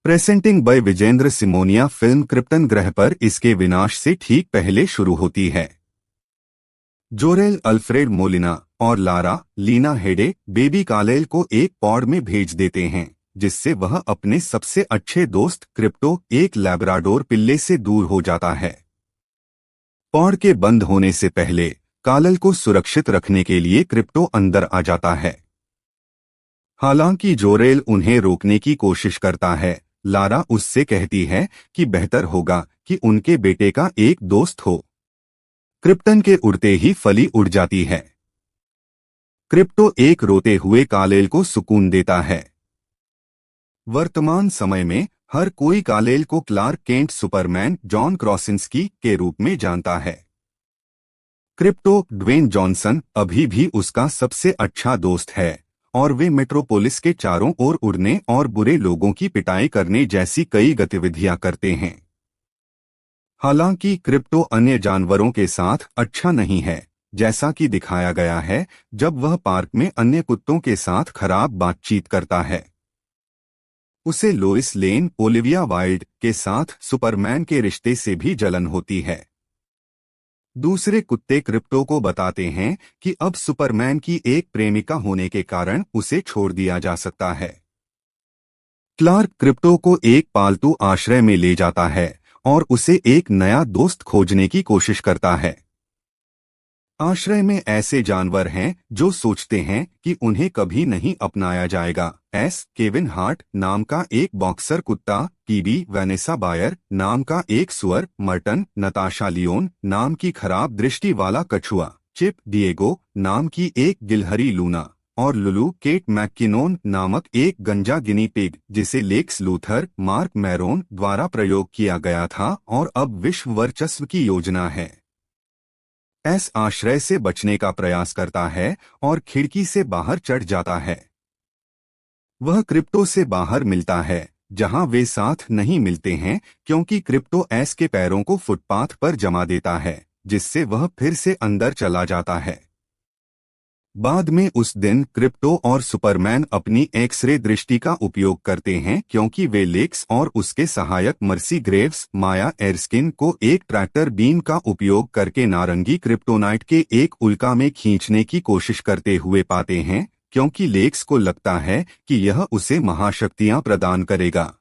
Presenting by Vijendra Simonia. Film Krypton ग्रह पर इसके विनाश से ठीक पहले शुरू होती है। जोरेल अल्फ्रेड मोलिना और लारा लीना हेडे बेबी कालेल को एक पॉड में भेज देते हैं, जिससे वह अपने सबसे अच्छे दोस्त क्रिप्टो एक लैब्राडोर पिल्ले से दूर हो जाता है। पॉड के बंद होने से पहले कालेल को सुरक्षित रखने के लिए क्रिप्टो अंदर आ जाता है। हालांकि जोरेल उन्हें रोकने की कोशिश करता है। लारा उससे कहती है कि बेहतर होगा कि उनके बेटे का एक दोस्त हो। क्रिप्टन के उड़ते ही फली उड़ जाती है। क्रिप्टो एक रोते हुए कालेल को सुकून देता है। वर्तमान समय में हर कोई कालेल को क्लार्क केंट सुपरमैन जॉन क्रॉसिंस्की के रूप में जानता है। क्रिप्टो ड्वेन जॉनसन अभी भी उसका सबसे अच्छा दोस्त है और वे मेट्रोपोलिस के चारों ओर उड़ने और बुरे लोगों की पिटाई करने जैसी कई गतिविधियां करते हैं। हालांकि क्रिप्टो अन्य जानवरों के साथ अच्छा नहीं है, जैसा कि दिखाया गया है जब वह पार्क में अन्य कुत्तों के साथ खराब बातचीत करता है। उसे लोइस लेन ओलिविया वाइल्ड के साथ सुपरमैन के रिश्ते से भी जलन होती है। दूसरे कुत्ते क्रिप्टो को बताते हैं कि अब सुपरमैन की एक प्रेमिका होने के कारण उसे छोड़ दिया जा सकता है। क्लार्क क्रिप्टो को एक पालतू आश्रय में ले जाता है और उसे एक नया दोस्त खोजने की कोशिश करता है। आश्रय में ऐसे जानवर हैं जो सोचते हैं कि उन्हें कभी नहीं अपनाया जाएगा। केविन हार्ट नाम का एक बॉक्सर कुत्ता, कीबी वेनेसा बायर नाम का एक सुअर, मर्टन नताशा लियोन नाम की खराब दृष्टि वाला कछुआ, चिप डिएगो नाम की एक गिलहरी लूना और लुलू केट मैक्किनोन नामक एक गंजा गिनी पिग, जिसे लेक्स लूथर मार्क मैरोन द्वारा प्रयोग किया गया था और अब विश्व वर्चस्व की योजना है। आश्रय से बचने का प्रयास करता है और खिड़की से बाहर चढ़ जाता है। वह क्रिप्टो से बाहर मिलता है, जहां वे साथ नहीं मिलते हैं क्योंकि क्रिप्टो के पैरों को फुटपाथ पर जमा देता है, जिससे वह फिर से अंदर चला जाता है। बाद में उस दिन क्रिप्टो और सुपरमैन अपनी एक्स-रे दृष्टि का उपयोग करते हैं क्योंकि वे लेक्स और उसके सहायक मर्सी ग्रेव्स माया एरस्किन को एक ट्रैक्टर बीम का उपयोग करके नारंगी क्रिप्टोनाइट के एक उल्का में खींचने की कोशिश करते हुए पाते हैं, क्योंकि लेक्स को लगता है कि यह उसे महाशक्तियां प्रदान करेगा।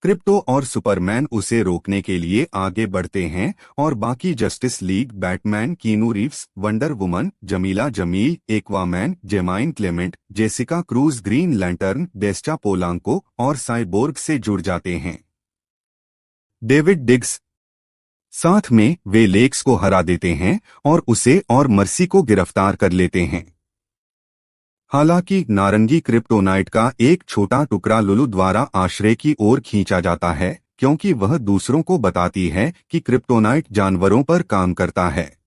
क्रिप्टो और सुपरमैन उसे रोकने के लिए आगे बढ़ते हैं और बाकी Justice League Batman, Keanu Reeves, Wonder Woman, Jameela Jamil, Aquaman, Jemaine Clement, Jessica Cruz, Green Lantern, Desta Polanco और साइबोर्ग से जुड़ जाते हैं। डेविड डिग्स साथ में वे लेक्स को हरा देते हैं और उसे और मर्सी को गिरफ्तार कर लेते हैं। हालांकि नारंगी क्रिप्टोनाइट का एक छोटा टुकड़ा लुलू द्वारा आश्रय की ओर खींचा जाता है क्योंकि वह दूसरों को बताती है कि क्रिप्टोनाइट जानवरों पर काम करता है।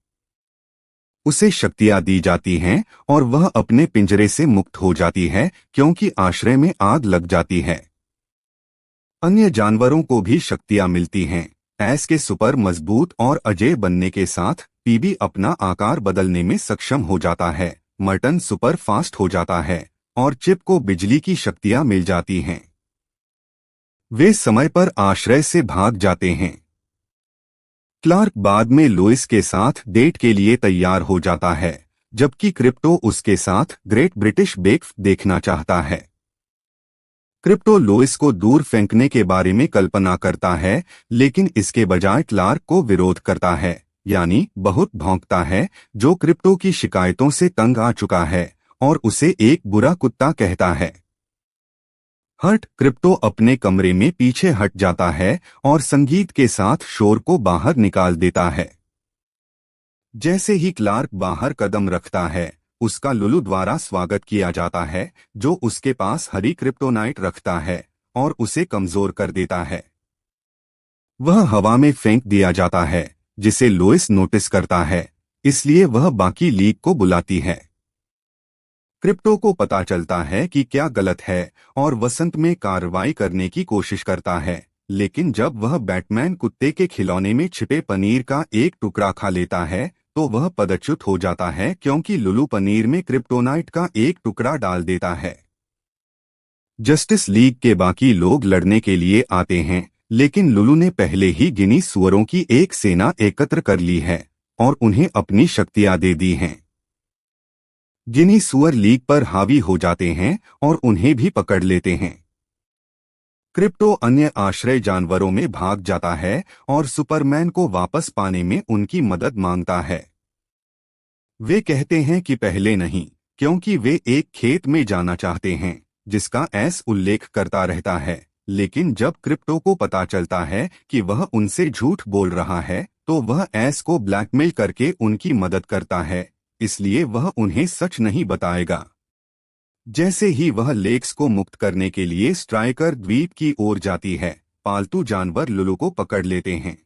उसे शक्तियां दी जाती हैं और वह अपने पिंजरे से मुक्त हो जाती है क्योंकि आश्रय में आग लग जाती है। अन्य जानवरों को भी शक्तियां मिलती हैं। के सुपर मजबूत और अजेय बनने के साथ पीबी अपना आकार बदलने में सक्षम हो जाता है, मर्टन सुपर फास्ट हो जाता है और चिप को बिजली की शक्तियां मिल जाती हैं। वे समय पर आश्रय से भाग जाते हैं। क्लार्क बाद में लोइस के साथ डेट के लिए तैयार हो जाता है, जबकि क्रिप्टो उसके साथ ग्रेट ब्रिटिश बेक देखना चाहता है। क्रिप्टो लोइस को दूर फेंकने के बारे में कल्पना करता है, लेकिन इसके बजाय क्लार्क को विरोध करता है, यानी बहुत भौंकता है, जो क्रिप्टो की शिकायतों से तंग आ चुका है और उसे एक बुरा कुत्ता कहता है। क्रिप्टो अपने कमरे में पीछे हट जाता है और संगीत के साथ शोर को बाहर निकाल देता है। जैसे ही क्लार्क बाहर कदम रखता है, उसका लुलू द्वारा स्वागत किया जाता है, जो उसके पास हरी क्रिप्टोनाइट रखता है और उसे कमजोर कर देता है। वह हवा में फेंक दिया जाता है, जिसे लोइस नोटिस करता है, इसलिए वह बाकी लीग को बुलाती है। क्रिप्टो को पता चलता है कि क्या गलत है और वसंत में कार्रवाई करने की कोशिश करता है, लेकिन जब वह बैटमैन कुत्ते के खिलौने में छिपे पनीर का एक टुकड़ा खा लेता है तो वह पदच्युत हो जाता है क्योंकि लुलू पनीर में क्रिप्टोनाइट का एक टुकड़ा डाल देता है। जस्टिस लीग के बाकी लोग लड़ने के लिए आते हैं, लेकिन लुलु ने पहले ही गिनी सुअरों की एक सेना एकत्र कर ली है और उन्हें अपनी शक्तियां दे दी हैं। गिनी सुअर लीग पर हावी हो जाते हैं और उन्हें भी पकड़ लेते हैं। क्रिप्टो अन्य आश्रय जानवरों में भाग जाता है और सुपरमैन को वापस पाने में उनकी मदद मांगता है। वे कहते हैं कि पहले नहीं, क्योंकि वे एक खेत में जाना चाहते हैं जिसका एस उल्लेख करता रहता है। लेकिन जब क्रिप्टो को पता चलता है कि वह उनसे झूठ बोल रहा है, तो वह एस को ब्लैकमेल करके उनकी मदद करता है, इसलिए वह उन्हें सच नहीं बताएगा। जैसे ही वह लेक्स को मुक्त करने के लिए स्ट्राइकर द्वीप की ओर जाती है, पालतू जानवर लुलु को पकड़ लेते हैं।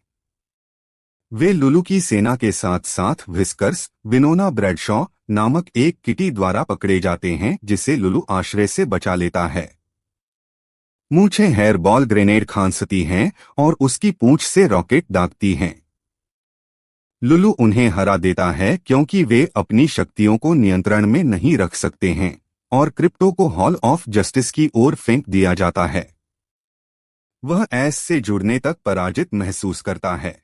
वे लुलु की सेना के साथ साथ व्हिस्कर्स, विनोना ब्रैडशॉ नामक एक किटी द्वारा पकड़े जाते हैं, जिसे लुलु आश्रय से बचा लेता है। मूंछें हेयर बॉल ग्रेनेड खांसती हैं और उसकी पूंछ से रॉकेट दागती हैं। लुलु उन्हें हरा देता है क्योंकि वे अपनी शक्तियों को नियंत्रण में नहीं रख सकते हैं और क्रिप्टो को हॉल ऑफ जस्टिस की ओर फेंक दिया जाता है। वह एस से जुड़ने तक पराजित महसूस करता है।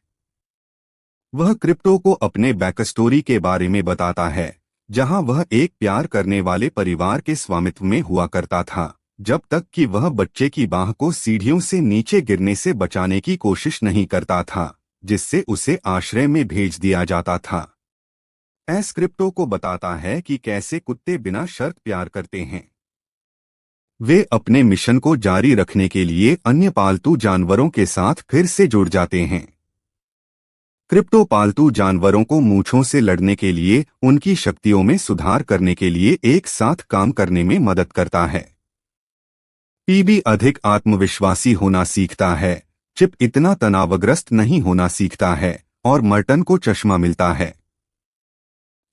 वह क्रिप्टो को अपने बैकस्टोरी के बारे में बताता है, जहां वह एक प्यार करने वाले परिवार के स्वामित्व में हुआ करता था, जब तक कि वह बच्चे की बाह को सीढ़ियों से नीचे गिरने से बचाने की कोशिश नहीं करता था, जिससे उसे आश्रय में भेज दिया जाता था। एस क्रिप्टो को बताता है कि कैसे कुत्ते बिना शर्त प्यार करते हैं। वे अपने मिशन को जारी रखने के लिए अन्य पालतू जानवरों के साथ फिर से जुड़ जाते हैं। क्रिप्टो पालतू जानवरों को मूंछों से लड़ने के लिए उनकी शक्तियों में सुधार करने के लिए एक साथ काम करने में मदद करता है। पीबी अधिक आत्मविश्वासी होना सीखता है, चिप इतना तनावग्रस्त नहीं होना सीखता है और मर्टन को चश्मा मिलता है।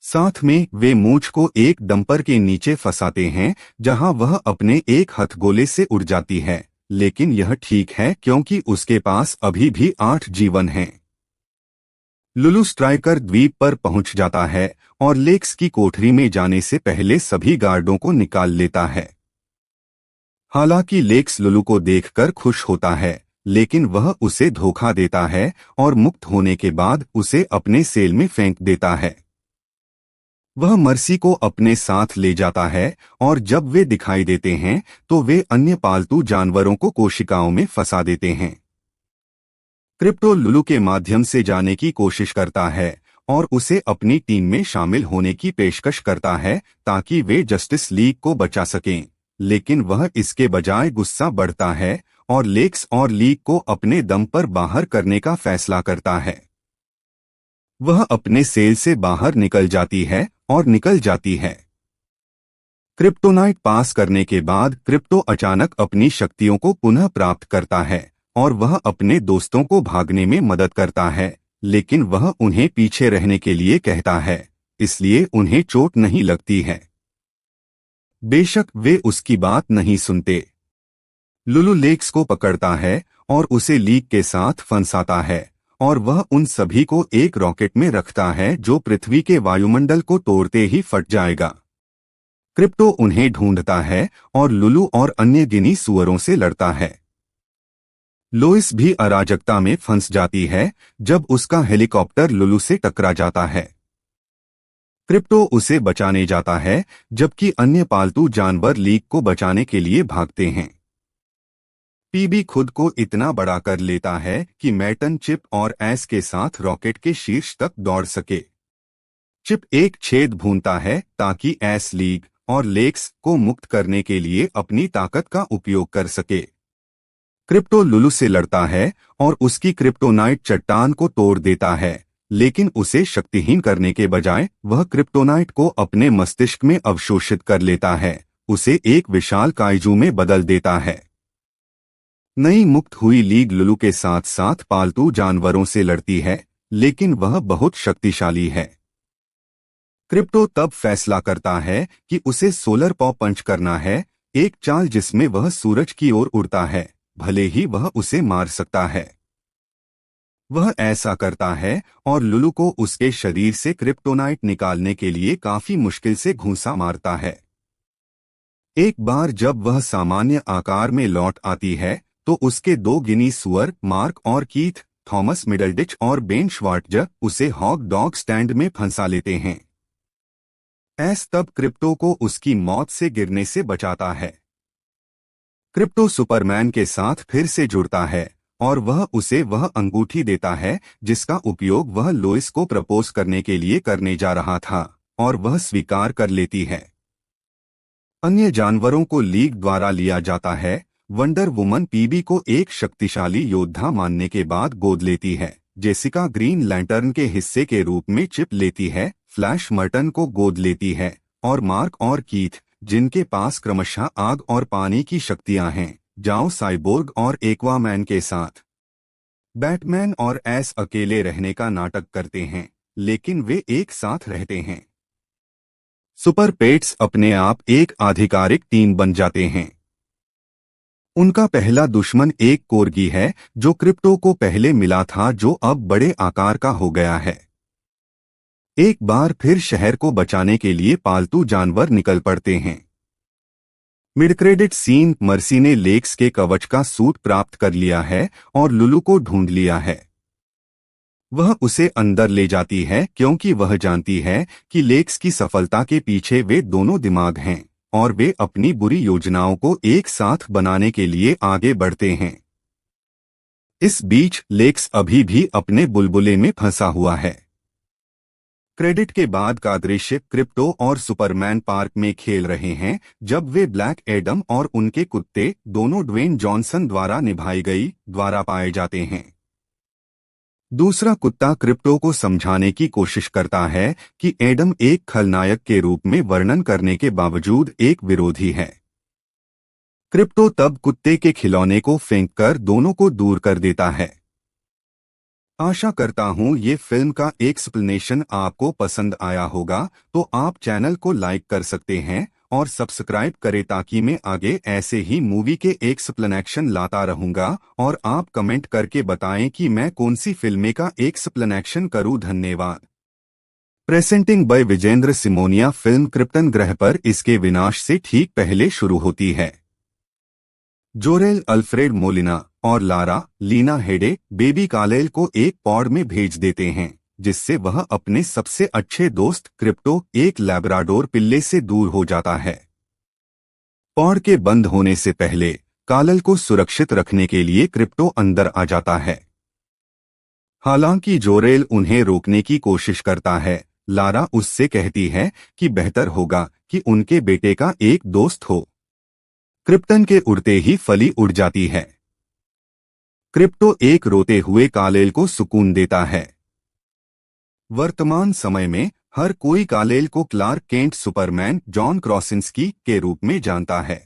साथ में वे मूंछ को एक डंपर के नीचे फंसाते हैं, जहां वह अपने एक हथगोले से उड़ जाती है, लेकिन यह ठीक है क्योंकि उसके पास अभी भी 8 जीवन हैं। लुलु स्ट्राइकर द्वीप पर पहुंच जाता है और लेक्स की कोठरी में जाने से पहले सभी गार्डों को निकाल लेता है। हालांकि लेक्स लुलु को देखकर खुश होता है, लेकिन वह उसे धोखा देता है और मुक्त होने के बाद उसे अपने सेल में फेंक देता है। वह मर्सी को अपने साथ ले जाता है और जब वे दिखाई देते हैं तो वे अन्य पालतू जानवरों को कोशिकाओं में फंसा देते हैं। क्रिप्टो लुलु के माध्यम से जाने की कोशिश करता है और उसे अपनी टीम में शामिल होने की पेशकश करता है ताकि वे जस्टिस लीग को बचा सकें, लेकिन वह इसके बजाय गुस्सा बढ़ता है और लेक्स और लीग को अपने दम पर बाहर करने का फैसला करता है। वह अपने सेल से बाहर निकल जाती है और निकल जाती है। क्रिप्टोनाइट पास करने के बाद क्रिप्टो अचानक अपनी शक्तियों को पुनः प्राप्त करता है और वह अपने दोस्तों को भागने में मदद करता है, लेकिन वह उन्हें पीछे रहने के लिए कहता है, इसलिए उन्हें चोट नहीं लगती है। बेशक वे उसकी बात नहीं सुनते। लुलु लेक्स को पकड़ता है और उसे लीग के साथ फंसाता है और वह उन सभी को एक रॉकेट में रखता है जो पृथ्वी के वायुमंडल को तोड़ते ही फट जाएगा। क्रिप्टो उन्हें ढूंढता है और लुलु और अन्य गिनी सुअरों से लड़ता है। लोइस भी अराजकता में फंस जाती है जब उसका हेलीकॉप्टर लुलु से टकरा जाता है। क्रिप्टो उसे बचाने जाता है जबकि अन्य पालतू जानवर लीग को बचाने के लिए भागते हैं। पीबी खुद को इतना बड़ा कर लेता है कि मैटन चिप और एस के साथ रॉकेट के शीर्ष तक दौड़ सके। चिप एक छेद भूनता है ताकि एस लीग और लेक्स को मुक्त करने के लिए अपनी ताकत का उपयोग कर सके। क्रिप्टो लुलु से लड़ता है और उसकी क्रिप्टोनाइट चट्टान को तोड़ देता है, लेकिन उसे शक्तिहीन करने के बजाय वह क्रिप्टोनाइट को अपने मस्तिष्क में अवशोषित कर लेता है, उसे एक विशाल काइजू में बदल देता है। नई मुक्त हुई लीग लुलु के साथ साथ पालतू जानवरों से लड़ती है, लेकिन वह बहुत शक्तिशाली है। क्रिप्टो तब फैसला करता है कि उसे सोलर पॉ पंच करना है, एक चाल जिसमें वह सूरज की ओर उड़ता है, भले ही वह उसे मार सकता है। वह ऐसा करता है और लुलु को उसके शरीर से क्रिप्टोनाइट निकालने के लिए काफी मुश्किल से घूंसा मारता है। एक बार जब वह सामान्य आकार में लौट आती है तो उसके दो गिनी सुअर मार्क और कीथ, थॉमस मिडलडिच और बेन श्वार्ट्ज उसे हॉग डॉग स्टैंड में फंसा लेते हैं। एस तब क्रिप्टो को उसकी मौत से गिरने से बचाता है। क्रिप्टो सुपरमैन के साथ फिर से जुड़ता है और उसे वह अंगूठी देता है जिसका उपयोग वह लोइस को प्रपोज करने के लिए करने जा रहा था, और वह स्वीकार कर लेती है। अन्य जानवरों को लीग द्वारा लिया जाता है। वंडर वुमन पीबी को एक शक्तिशाली योद्धा मानने के बाद गोद लेती है। जेसिका ग्रीन लैंटर्न के हिस्से के रूप में चिप लेती है। फ्लैश मर्टन को गोद लेती है और मार्क और कीथ, जिनके पास क्रमशः आग और पानी की शक्तियां हैं, जाओ साइबोर्ग और एक्वामैन के साथ। बैटमैन और एस अकेले रहने का नाटक करते हैं, लेकिन वे एक साथ रहते हैं। सुपर पेट्स अपने आप एक आधिकारिक टीम बन जाते हैं। उनका पहला दुश्मन एक कोर्गी है जो क्रिप्टो को पहले मिला था, जो अब बड़े आकार का हो गया है। एक बार फिर शहर को बचाने के लिए पालतू जानवर निकल पड़ते हैं। मिड क्रेडिट सीन, मर्सी ने लेक्स के कवच का सूट प्राप्त कर लिया है और लुलू को ढूंढ लिया है। वह उसे अंदर ले जाती है क्योंकि वह जानती है कि लेक्स की सफलता के पीछे वे दोनों दिमाग हैं और वे अपनी बुरी योजनाओं को एक साथ बनाने के लिए आगे बढ़ते हैं। इस बीच लेक्स अभी भी अपने बुलबुले में फंसा हुआ है। क्रेडिट के बाद का दृश्य क्रिप्टो और सुपरमैन पार्क में खेल रहे हैं जब वे ब्लैक एडम और उनके कुत्ते, दोनों ड्वेन जॉनसन द्वारा निभाई गई, द्वारा पाए जाते हैं। दूसरा कुत्ता क्रिप्टो को समझाने की कोशिश करता है कि एडम एक खलनायक के रूप में वर्णन करने के बावजूद एक विरोधी है। क्रिप्टो तब कुत्ते के खिलौने को फेंककर दोनों को दूर कर देता है। आशा करता हूं ये फिल्म का एक्सप्लेनेशन आपको पसंद आया होगा, तो आप चैनल को लाइक कर सकते हैं और सब्सक्राइब करें ताकि मैं आगे ऐसे ही मूवी के एक्सप्लेनेशन लाता रहूंगा, और आप कमेंट करके बताएं कि मैं कौन सी फिल्में का एक्सप्लेनेशन करूं। धन्यवाद। Presenting by Vijendra Simonia. Film Krypton ग्रह पर इसके विनाश से ठीक पहले शुरू होती है। जोरेल अल्फ्रेड मोलिना और लारा लीना हेडे बेबी कालेल को एक पॉड में भेज देते हैं, जिससे वह अपने सबसे अच्छे दोस्त क्रिप्टो, एक लैब्राडोर पिल्ले से दूर हो जाता है। पॉड के बंद होने से पहले कालेल को सुरक्षित रखने के लिए क्रिप्टो अंदर आ जाता है। हालांकि जोरेल उन्हें रोकने की कोशिश करता है, लारा उससे कहती है कि बेहतर होगा कि उनके बेटे का एक दोस्त हो। क्रिप्टन के उड़ते ही फली उड़ जाती है। क्रिप्टो एक रोते हुए कालेल को सुकून देता है। वर्तमान समय में हर कोई कालेल को क्लार्क केंट सुपरमैन जॉन क्रॉसिंस्की के रूप में जानता है।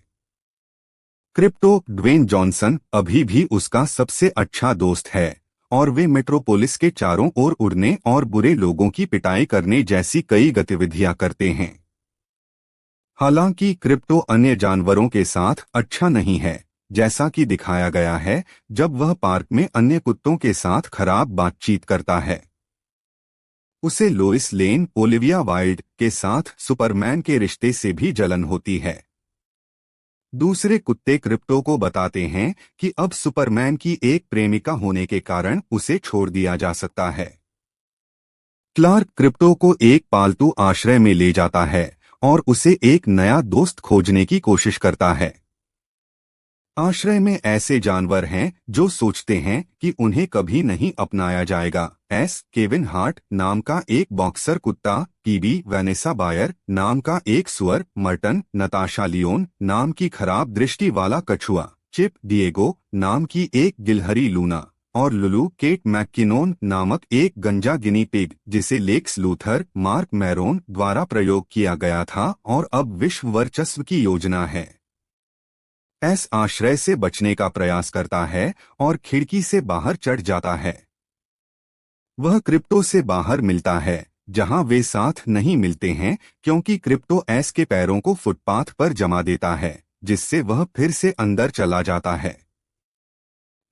क्रिप्टो, ड्वेन जॉनसन अभी भी उसका सबसे अच्छा दोस्त है और वे मेट्रोपोलिस के चारों ओर उड़ने और बुरे लोगों की पिटाई करने जैसी कई गतिविधियां करते हैं। हालांकि क्रिप्टो अन्य जानवरों के साथ अच्छा नहीं है, जैसा कि दिखाया गया है जब वह पार्क में अन्य कुत्तों के साथ खराब बातचीत करता है। उसे लोइस लेन, ओलिविया वाइल्ड के साथ सुपरमैन के रिश्ते से भी जलन होती है। दूसरे कुत्ते क्रिप्टो को बताते हैं कि अब सुपरमैन की एक प्रेमिका होने के कारण उसे छोड़ दिया जा सकता है। क्लार्क क्रिप्टो को एक पालतू आश्रय में ले जाता है और उसे एक नया दोस्त खोजने की कोशिश करता है। आश्रय में ऐसे जानवर हैं जो सोचते हैं कि उन्हें कभी नहीं अपनाया जाएगा। केविन हार्ट नाम का एक बॉक्सर कुत्ता, पीबी वैनेसा बायर नाम का एक सुअर, मर्टन, नताशा लियोन नाम की खराब दृष्टि वाला कछुआ, चिप डिएगो नाम की एक गिलहरी लूना, और लुलू केट मैक्किनोन नामक एक गंजा गिनी पिग, जिसे लेक्स लूथर, मार्क मैरोन द्वारा प्रयोग किया गया था और अब विश्व वर्चस्व की योजना है। एस आश्रय से बचने का प्रयास करता है और खिड़की से बाहर चढ़ जाता है। वह क्रिप्टो से बाहर मिलता है, जहां वे साथ नहीं मिलते हैं क्योंकि क्रिप्टो एस के पैरों को फुटपाथ पर जमा देता है, जिससे वह फिर से अंदर चला जाता है।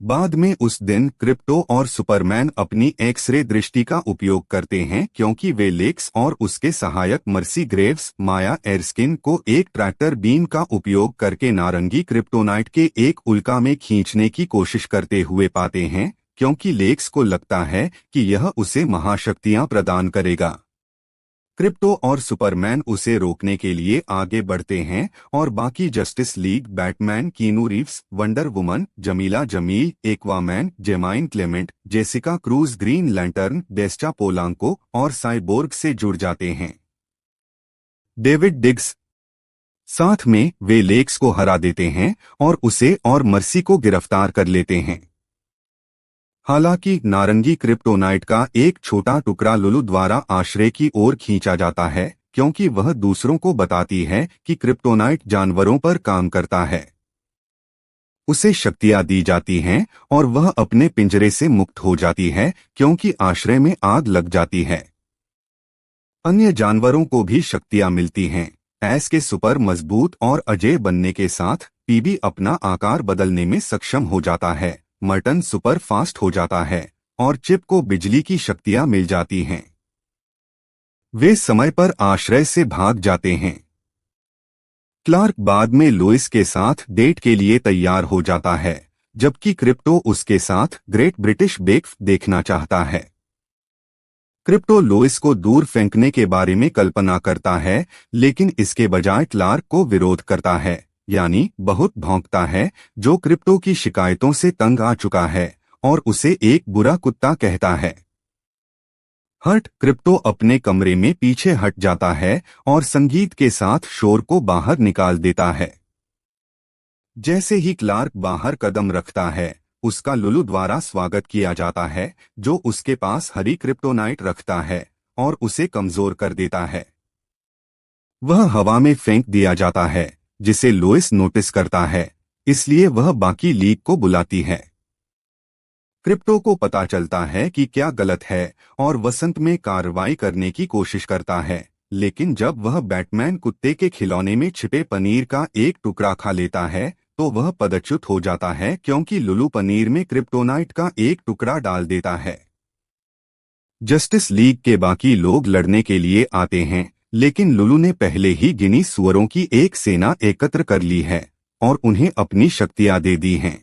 बाद में उस दिन क्रिप्टो और सुपरमैन अपनी एक्सरे दृष्टि का उपयोग करते हैं क्योंकि वे लेक्स और उसके सहायक मर्सी ग्रेव्स माया एरस्किन को एक ट्रैक्टर बीम का उपयोग करके नारंगी क्रिप्टोनाइट के एक उल्का में खींचने की कोशिश करते हुए पाते हैं, क्योंकि लेक्स को लगता है कि यह उसे महाशक्तियां प्रदान करेगा। क्रिप्टो और सुपरमैन उसे रोकने के लिए आगे बढ़ते हैं और बाकी Justice League Batman, Keanu Reeves, Wonder Woman, Jameela Jamil, Aquaman, Jemaine Clement, Jessica Cruz, Green Lantern, Desta Polanco और साइबोर्ग से जुड़ जाते हैं। डेविड डिग्स साथ में वे लेक्स को हरा देते हैं और उसे और मर्सी को गिरफ्तार कर लेते हैं। हालांकि नारंगी क्रिप्टोनाइट का एक छोटा टुकड़ा लुलू द्वारा आश्रय की ओर खींचा जाता है, क्योंकि वह दूसरों को बताती है कि क्रिप्टोनाइट जानवरों पर काम करता है। उसे शक्तियां दी जाती हैं और वह अपने पिंजरे से मुक्त हो जाती है क्योंकि आश्रय में आग लग जाती है। अन्य जानवरों को भी शक्तियां मिलती हैं। एस के सुपर मजबूत और अजेय बनने के साथ पीबी अपना आकार बदलने में सक्षम हो जाता है, मर्टन सुपर फास्ट हो जाता है और चिप को बिजली की शक्तियां मिल जाती हैं। वे समय पर आश्रय से भाग जाते हैं। क्लार्क बाद में लुइस के साथ डेट के लिए तैयार हो जाता है, जबकि क्रिप्टो उसके साथ ग्रेट ब्रिटिश बेक देखना चाहता है। क्रिप्टो लुइस को दूर फेंकने के बारे में कल्पना करता है, लेकिन इसके बजाय क्लार्क को विरोध करता है, यानी बहुत भौंकता है, जो क्रिप्टो की शिकायतों से तंग आ चुका है और उसे एक बुरा कुत्ता कहता है। हर्ट क्रिप्टो अपने कमरे में पीछे हट जाता है और संगीत के साथ शोर को बाहर निकाल देता है। जैसे ही क्लार्क बाहर कदम रखता है, उसका लुलू द्वारा स्वागत किया जाता है, जो उसके पास हरी क्रिप्टोनाइट रखता है और उसे कमजोर कर देता है। वह हवा में फेंक दिया जाता है, जिसे लुइस नोटिस करता है, इसलिए वह बाकी लीग को बुलाती है। क्रिप्टो को पता चलता है कि क्या गलत है और वसंत में कार्रवाई करने की कोशिश करता है, लेकिन जब वह बैटमैन कुत्ते के खिलौने में छिपे पनीर का एक टुकड़ा खा लेता है, तो वह पदच्युत हो जाता है क्योंकि लुलू पनीर में क्रिप्टोनाइट का एक टुकड़ा डाल देता है। जस्टिस लीग के बाकी लोग लड़ने के लिए आते हैं, लेकिन लुलू ने पहले ही गिनी सुअरों की एक सेना एकत्र कर ली है और उन्हें अपनी शक्तियां दे दी हैं।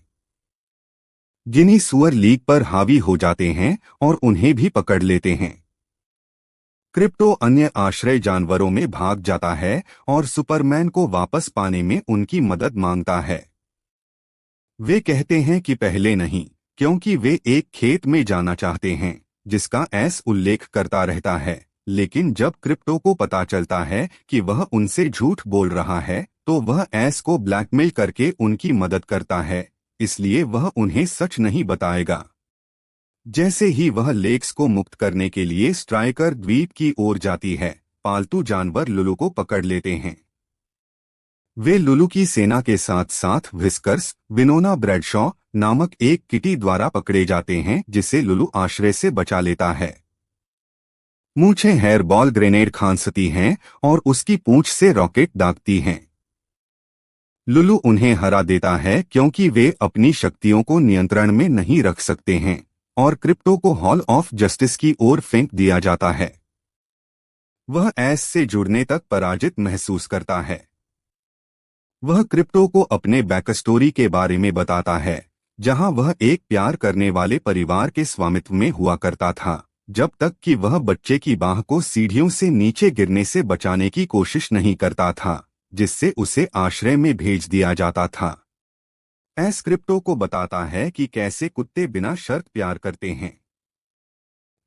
गिनी सुअर लीग पर हावी हो जाते हैं और उन्हें भी पकड़ लेते हैं। क्रिप्टो अन्य आश्रय जानवरों में भाग जाता है और सुपरमैन को वापस पाने में उनकी मदद मांगता है। वे कहते हैं कि पहले नहीं, क्योंकि वे एक खेत में जाना चाहते हैं, जिसका एस उल्लेख करता रहता है, लेकिन जब क्रिप्टो को पता चलता है कि वह उनसे झूठ बोल रहा है, तो वह एस को ब्लैकमेल करके उनकी मदद करता है, इसलिए वह उन्हें सच नहीं बताएगा। जैसे ही वह लेक्स को मुक्त करने के लिए स्ट्राइकर द्वीप की ओर जाती है, पालतू जानवर लुलू को पकड़ लेते हैं। वे लुलू की सेना के साथ साथ व्हिस्कर्स, विनोना ब्रैडशॉ नामक एक किटी द्वारा पकड़े जाते हैं, जिसे लुलू आश्रय से बचा लेता है। मूंछें हेयर बॉल ग्रेनेड खांसती हैं और उसकी पूंछ से रॉकेट दागती हैं। लुलू उन्हें हरा देता है क्योंकि वे अपनी शक्तियों को नियंत्रण में नहीं रख सकते हैं और क्रिप्टो को हॉल ऑफ जस्टिस की ओर फेंक दिया जाता है। वह एस से जुड़ने तक पराजित महसूस करता है। वह क्रिप्टो को अपने बैकस्टोरी के बारे में बताता है, जहां वह एक प्यार करने वाले परिवार के स्वामित्व में हुआ करता था, जब तक कि वह बच्चे की बाह को सीढ़ियों से नीचे गिरने से बचाने की कोशिश नहीं करता था, जिससे उसे आश्रय में भेज दिया जाता था। एस क्रिप्टो को बताता है कि कैसे कुत्ते बिना शर्त प्यार करते हैं।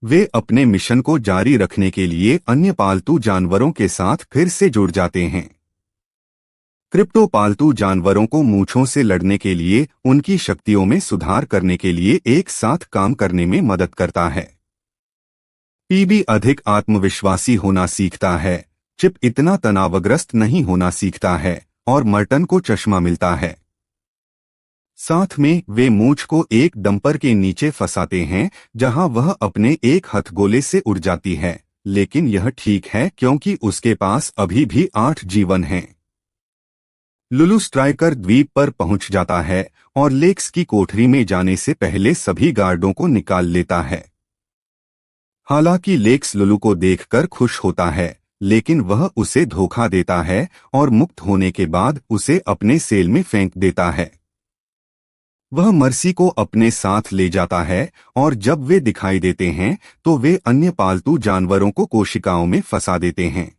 वे अपने मिशन को जारी रखने के लिए अन्य पालतू जानवरों के साथ फिर से जुड़ जाते हैं। क्रिप्टो पालतू जानवरों को मूंछों से लड़ने के लिए उनकी शक्तियों में सुधार करने के लिए एक साथ काम करने में मदद करता है। पीबी अधिक आत्मविश्वासी होना सीखता है, चिप इतना तनावग्रस्त नहीं होना सीखता है और मर्टन को चश्मा मिलता है। साथ में वे मूंछ को एक डंपर के नीचे फंसाते हैं, जहां वह अपने एक हथगोले से उड़ जाती है, लेकिन यह ठीक है क्योंकि उसके पास अभी भी 8 जीवन हैं। लुलु स्ट्राइकर द्वीप पर पहुंच जाता है और लेक्स की कोठरी में जाने से पहले सभी गार्डों को निकाल लेता है। हालांकि लेक्स लुलु को देखकर खुश होता है, लेकिन वह उसे धोखा देता है और मुक्त होने के बाद उसे अपने सेल में फेंक देता है। वह मर्सी को अपने साथ ले जाता है और जब वे दिखाई देते हैं तो वे अन्य पालतू जानवरों को कोशिकाओं में फंसा देते हैं।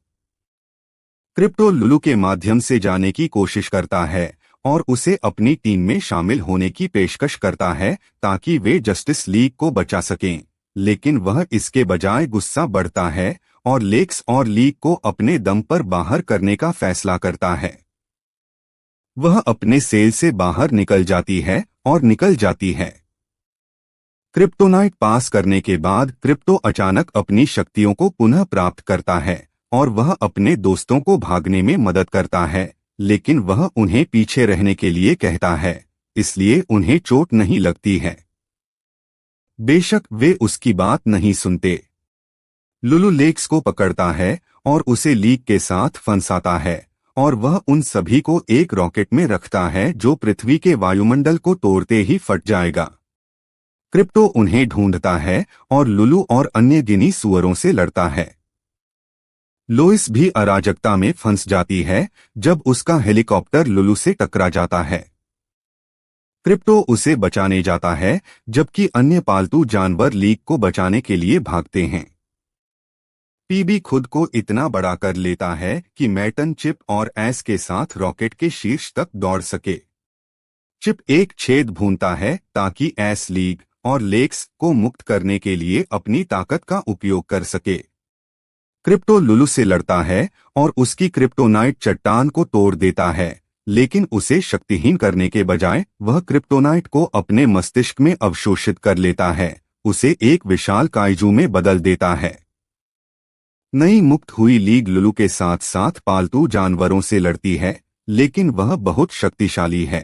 क्रिप्टो लुलु के माध्यम से जाने की कोशिश करता है और उसे अपनी टीम में शामिल होने की पेशकश करता है ताकि वे जस्टिस लीग को बचा सकें, लेकिन वह इसके बजाय गुस्सा बढ़ता है और लेक्स और लीग को अपने दम पर बाहर करने का फैसला करता है। वह अपने सेल से बाहर निकल जाती है और निकल जाती है। क्रिप्टोनाइट पास करने के बाद क्रिप्टो अचानक अपनी शक्तियों को पुनः प्राप्त करता है और वह अपने दोस्तों को भागने में मदद करता है, लेकिन वह उन्हें पीछे रहने के लिए कहता है, इसलिए उन्हें चोट नहीं लगती है। बेशक वे उसकी बात नहीं सुनते। लुलु लेक्स को पकड़ता है और उसे लीग के साथ फंसाता है और वह उन सभी को एक रॉकेट में रखता है जो पृथ्वी के वायुमंडल को तोड़ते ही फट जाएगा। क्रिप्टो उन्हें ढूंढता है और लुलु और अन्य गिनी सुअरों से लड़ता है। लोइस भी अराजकता में फंस जाती है जब उसका हेलीकॉप्टर लुलु से टकरा जाता है। क्रिप्टो उसे बचाने जाता है जबकि अन्य पालतू जानवर लीग को बचाने के लिए भागते हैं। पीबी खुद को इतना बड़ा कर लेता है कि मैटन चिप और एस के साथ रॉकेट के शीर्ष तक दौड़ सके। चिप एक छेद भूनता है ताकि एस लीग और लेक्स को मुक्त करने के लिए अपनी ताकत का उपयोग कर सके। क्रिप्टो लुलु से लड़ता है और उसकी क्रिप्टोनाइट चट्टान को तोड़ देता है, लेकिन उसे शक्तिहीन करने के बजाय वह क्रिप्टोनाइट को अपने मस्तिष्क में अवशोषित कर लेता है, उसे एक विशाल काइजू में बदल देता है। नई मुक्त हुई लीग लुलु के साथ साथ पालतू जानवरों से लड़ती है, लेकिन वह बहुत शक्तिशाली है।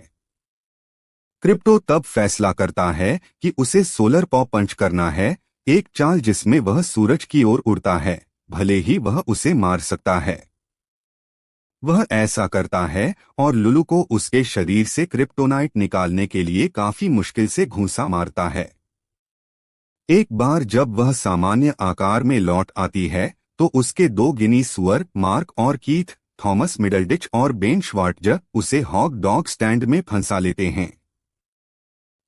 क्रिप्टो तब फैसला करता है कि उसे सोलर पॉ पंच करना है, एक चाल जिसमें वह सूरज की ओर उड़ता है, भले ही वह उसे मार सकता है। वह ऐसा करता है और लुलु को उसके शरीर से क्रिप्टोनाइट निकालने के लिए काफी मुश्किल से घूंसा मारता है। एक बार जब वह सामान्य आकार में लौट आती है तो उसके दो गिनी सुअर मार्क और कीथ, थॉमस मिडलडिच और बेन श्वार्ट्ज उसे हॉग डॉग स्टैंड में फंसा लेते हैं।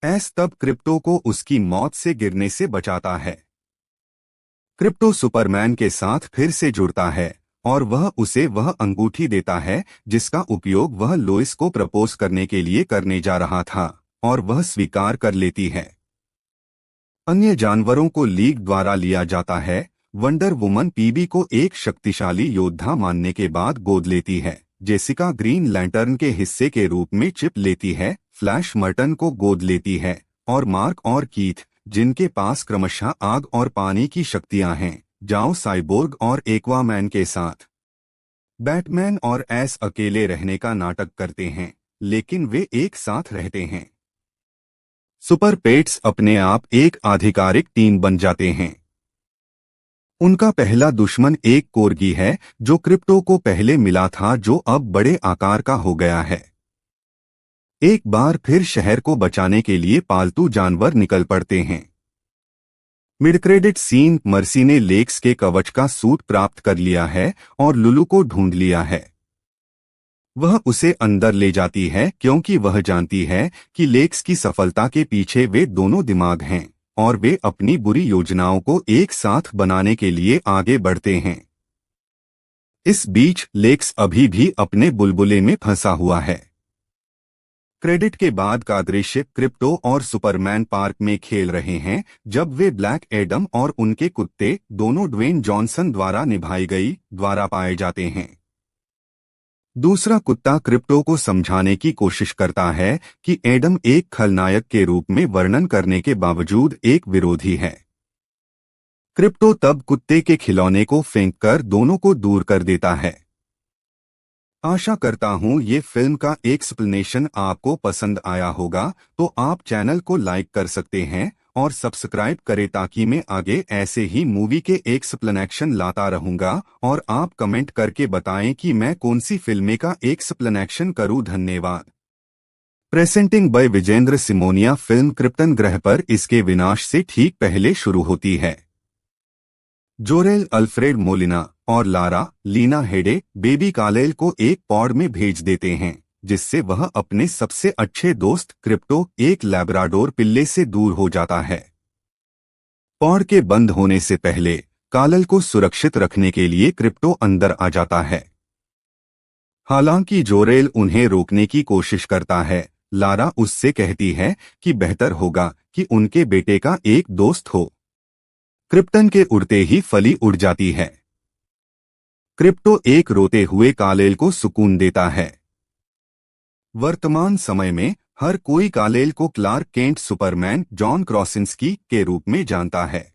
एस तब क्रिप्टो को उसकी मौत से गिरने से बचाता है। क्रिप्टो सुपरमैन के साथ फिर से जुड़ता है और वह उसे वह अंगूठी देता है जिसका उपयोग वह लोइस को प्रपोज करने के लिए करने जा रहा था, और वह स्वीकार कर लेती है। अन्य जानवरों को लीग द्वारा लिया जाता है। वंडर वुमन पीबी को एक शक्तिशाली योद्धा मानने के बाद गोद लेती है। जेसिका ग्रीन लैंटर्न के हिस्से के रूप में चिप लेती है, फ्लैश मर्टन को गोद लेती है और मार्क और कीथ, जिनके पास क्रमशः आग और पानी की शक्तियां हैं, जाओ साइबोर्ग और एक्वामैन के साथ। बैटमैन और एस अकेले रहने का नाटक करते हैं, लेकिन वे एक साथ रहते हैं। सुपर पेट्स अपने आप एक आधिकारिक टीम बन जाते हैं। उनका पहला दुश्मन एक कोर्गी है जो क्रिप्टो को पहले मिला था, जो अब बड़े आकार का हो गया है। एक बार फिर शहर को बचाने के लिए पालतू जानवर निकल पड़ते हैं। मिड क्रेडिट सीन, मर्सी ने लेक्स के कवच का सूट प्राप्त कर लिया है और लुलु को ढूंढ लिया है। वह उसे अंदर ले जाती है क्योंकि वह जानती है कि लेक्स की सफलता के पीछे वे दोनों दिमाग हैं और वे अपनी बुरी योजनाओं को एक साथ बनाने के लिए आगे बढ़ते हैं। इस बीच लेक्स अभी भी अपने बुलबुले में फंसा हुआ है। क्रेडिट के बाद का दृश्य क्रिप्टो और सुपरमैन पार्क में खेल रहे हैं जब वे ब्लैक एडम और उनके कुत्ते, दोनों ड्वेन जॉनसन द्वारा निभाई गई, द्वारा पाए जाते हैं। दूसरा कुत्ता क्रिप्टो को समझाने की कोशिश करता है कि एडम एक खलनायक के रूप में वर्णन करने के बावजूद एक विरोधी है। क्रिप्टो तब कुत्ते के खिलौने को फेंककर दोनों को दूर कर देता है। आशा करता हूँ ये फिल्म का एक्सप्लेनेशन आपको पसंद आया होगा, तो आप चैनल को लाइक कर सकते हैं और सब्सक्राइब करें ताकि मैं आगे ऐसे ही मूवी के एक्सप्लेनेशन लाता रहूंगा और आप कमेंट करके बताएं कि मैं कौन सी फिल्में का एक्सप्लेनेशन करूं। धन्यवाद। Presenting by Vijendra Simonia. Film Krypton ग्रह पर इसके विनाश से ठीक पहले शुरू होती है। जोरेल अल्फ्रेड मोलिना और लारा लीना हेडे बेबी कालेल को एक पॉड में भेज देते हैं, जिससे वह अपने सबसे अच्छे दोस्त क्रिप्टो एक लैब्राडोर पिल्ले से दूर हो जाता है। पॉड के बंद होने से पहले कालेल को सुरक्षित रखने के लिए क्रिप्टो अंदर आ जाता है। हालांकि जोरेल उन्हें रोकने की कोशिश करता है, लारा उससे कहती है कि बेहतर होगा कि उनके बेटे का एक दोस्त हो। क्रिप्टन के उड़ते ही फली उड़ जाती है। क्रिप्टो एक रोते हुए कालेल को सुकून देता है। वर्तमान समय में हर कोई कालेल को क्लार्क केंट सुपरमैन जॉन क्रॉसिंस्की के रूप में जानता है।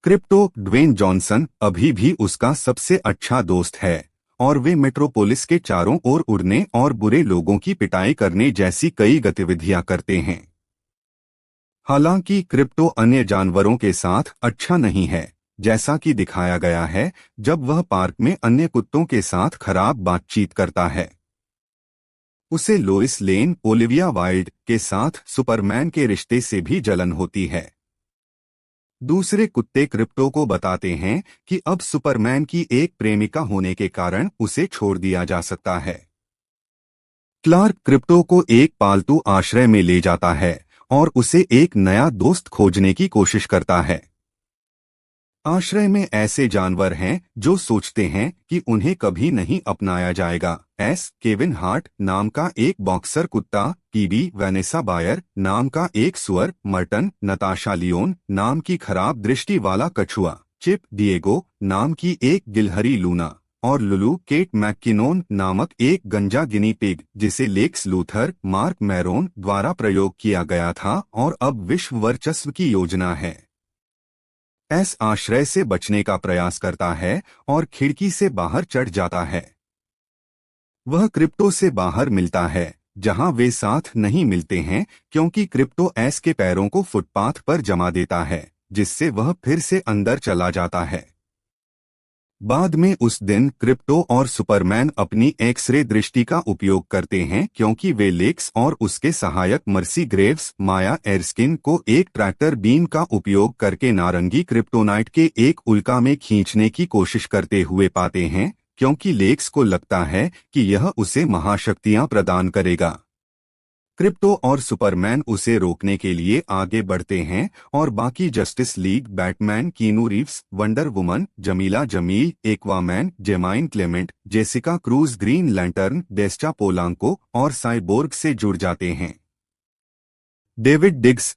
क्रिप्टो ड्वेन जॉनसन अभी भी उसका सबसे अच्छा दोस्त है और वे मेट्रोपोलिस के चारों ओर उड़ने और बुरे लोगों की पिटाई करने जैसी कई गतिविधियां करते हैं। हालांकि क्रिप्टो अन्य जानवरों के साथ अच्छा नहीं है, जैसा कि दिखाया गया है जब वह पार्क में अन्य कुत्तों के साथ खराब बातचीत करता है। उसे लोइस लेन ओलिविया वाइल्ड के साथ सुपरमैन के रिश्ते से भी जलन होती है। दूसरे कुत्ते क्रिप्टो को बताते हैं कि अब सुपरमैन की एक प्रेमिका होने के कारण उसे छोड़ दिया जा सकता है। क्लार्क क्रिप्टो को एक पालतू आश्रय में ले जाता है और उसे एक नया दोस्त खोजने की कोशिश करता है। आश्रय में ऐसे जानवर हैं जो सोचते हैं कि उन्हें कभी नहीं अपनाया जाएगा। केविन हार्ट नाम का एक बॉक्सर कुत्ता, कीबी वेनेसा बायर नाम का एक सुअर, मर्टन नताशा लियोन नाम की खराब दृष्टि वाला कछुआ, चिप डिएगो नाम की एक गिलहरी लूना और लुलू केट मैक्किनोन नामक एक गंजा गिनी पिग, जिसे लेक्स लूथर मार्क मैरोन द्वारा प्रयोग किया गया था और अब विश्व वर्चस्व की योजना है। आश्रय से बचने का प्रयास करता है और खिड़की से बाहर चढ़ जाता है। वह क्रिप्टो से बाहर मिलता है, जहां वे साथ नहीं मिलते हैं क्योंकि क्रिप्टो के पैरों को फुटपाथ पर जमा देता है, जिससे वह फिर से अंदर चला जाता है। बाद में उस दिन क्रिप्टो और सुपरमैन अपनी एक्स-रे दृष्टि का उपयोग करते हैं क्योंकि वे लेक्स और उसके सहायक मर्सी ग्रेव्स माया एरस्किन को एक ट्रैक्टर बीम का उपयोग करके नारंगी क्रिप्टोनाइट के एक उल्का में खींचने की कोशिश करते हुए पाते हैं, क्योंकि लेक्स को लगता है कि यह उसे महाशक्तियां प्रदान करेगा। क्रिप्टो और सुपरमैन उसे रोकने के लिए आगे बढ़ते हैं और बाकी Justice League Batman, Keanu Reeves, Wonder Woman, Jameela Jamil, Aquaman, Jemaine Clement, Jessica Cruz, Green Lantern, Desta Polanco और साइबोर्ग से जुड़ जाते हैं। डेविड डिग्स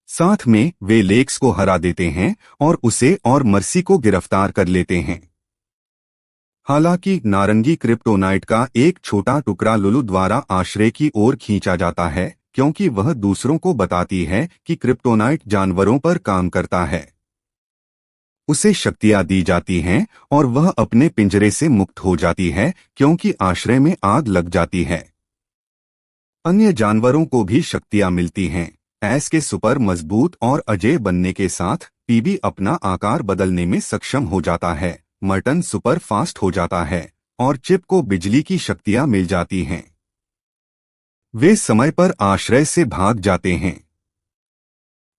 साथ में वे लेक्स को हरा देते हैं और उसे और मर्सी को गिरफ्तार कर लेते हैं। हालांकि नारंगी क्रिप्टोनाइट का एक छोटा टुकड़ा लुलू द्वारा आश्रय की ओर खींचा जाता है क्योंकि वह दूसरों को बताती है कि क्रिप्टोनाइट जानवरों पर काम करता है। उसे शक्तियां दी जाती हैं और वह अपने पिंजरे से मुक्त हो जाती है क्योंकि आश्रय में आग लग जाती है। अन्य जानवरों को भी शक्तियां मिलती हैं। के सुपर मजबूत और अजेय बनने के साथ पीबी अपना आकार बदलने में सक्षम हो जाता है, मर्टन सुपर फास्ट हो जाता है और चिप को बिजली की शक्तियां मिल जाती हैं। वे समय पर आश्रय से भाग जाते हैं।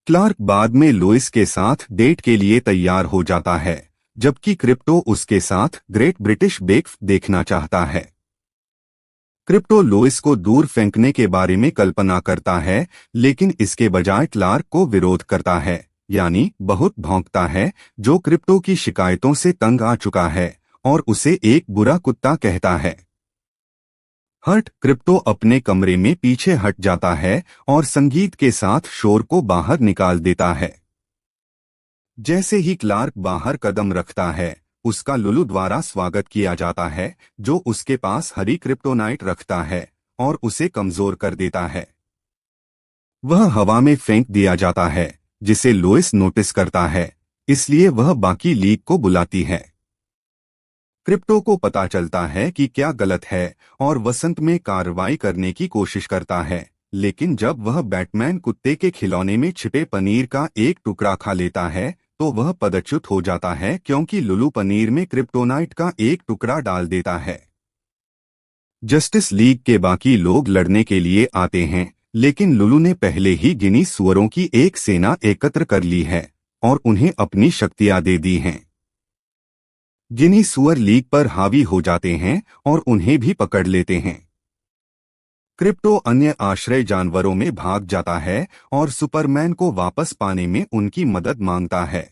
क्लार्क बाद में लोइस के साथ डेट के लिए तैयार हो जाता है, जबकि क्रिप्टो उसके साथ ग्रेट ब्रिटिश बेक देखना चाहता है। क्रिप्टो लोइस को दूर फेंकने के बारे में कल्पना करता है, लेकिन इसके बजाय क्लार्क को विरोध करता है, यानी बहुत भौंकता है, जो क्रिप्टो की शिकायतों से तंग आ चुका है और उसे एक बुरा कुत्ता कहता है। हर्ट क्रिप्टो अपने कमरे में पीछे हट जाता है और संगीत के साथ शोर को बाहर निकाल देता है। जैसे ही क्लार्क बाहर कदम रखता है, उसका लुलू द्वारा स्वागत किया जाता है, जो उसके पास हरी क्रिप्टोनाइट रखता है और उसे कमजोर कर देता है। वह हवा में फेंक दिया जाता है, जिसे लोइस नोटिस करता है, इसलिए वह बाकी लीग को बुलाती है। क्रिप्टो को पता चलता है कि क्या गलत है और वसंत में कार्रवाई करने की कोशिश करता है, लेकिन जब वह बैटमैन कुत्ते के खिलौने में छिपे पनीर का एक टुकड़ा खा लेता है तो वह पदच्युत हो जाता है क्योंकि लुलू पनीर में क्रिप्टोनाइट का एक टुकड़ा डाल देता है। जस्टिस लीग के बाकी लोग लड़ने के लिए आते हैं, लेकिन लुलू ने पहले ही गिनी सुअरों की एक सेना एकत्र कर ली है और उन्हें अपनी शक्तियां दे दी हैं। गिनी सुअर लीग पर हावी हो जाते हैं और उन्हें भी पकड़ लेते हैं। क्रिप्टो अन्य आश्रय जानवरों में भाग जाता है और सुपरमैन को वापस पाने में उनकी मदद मांगता है।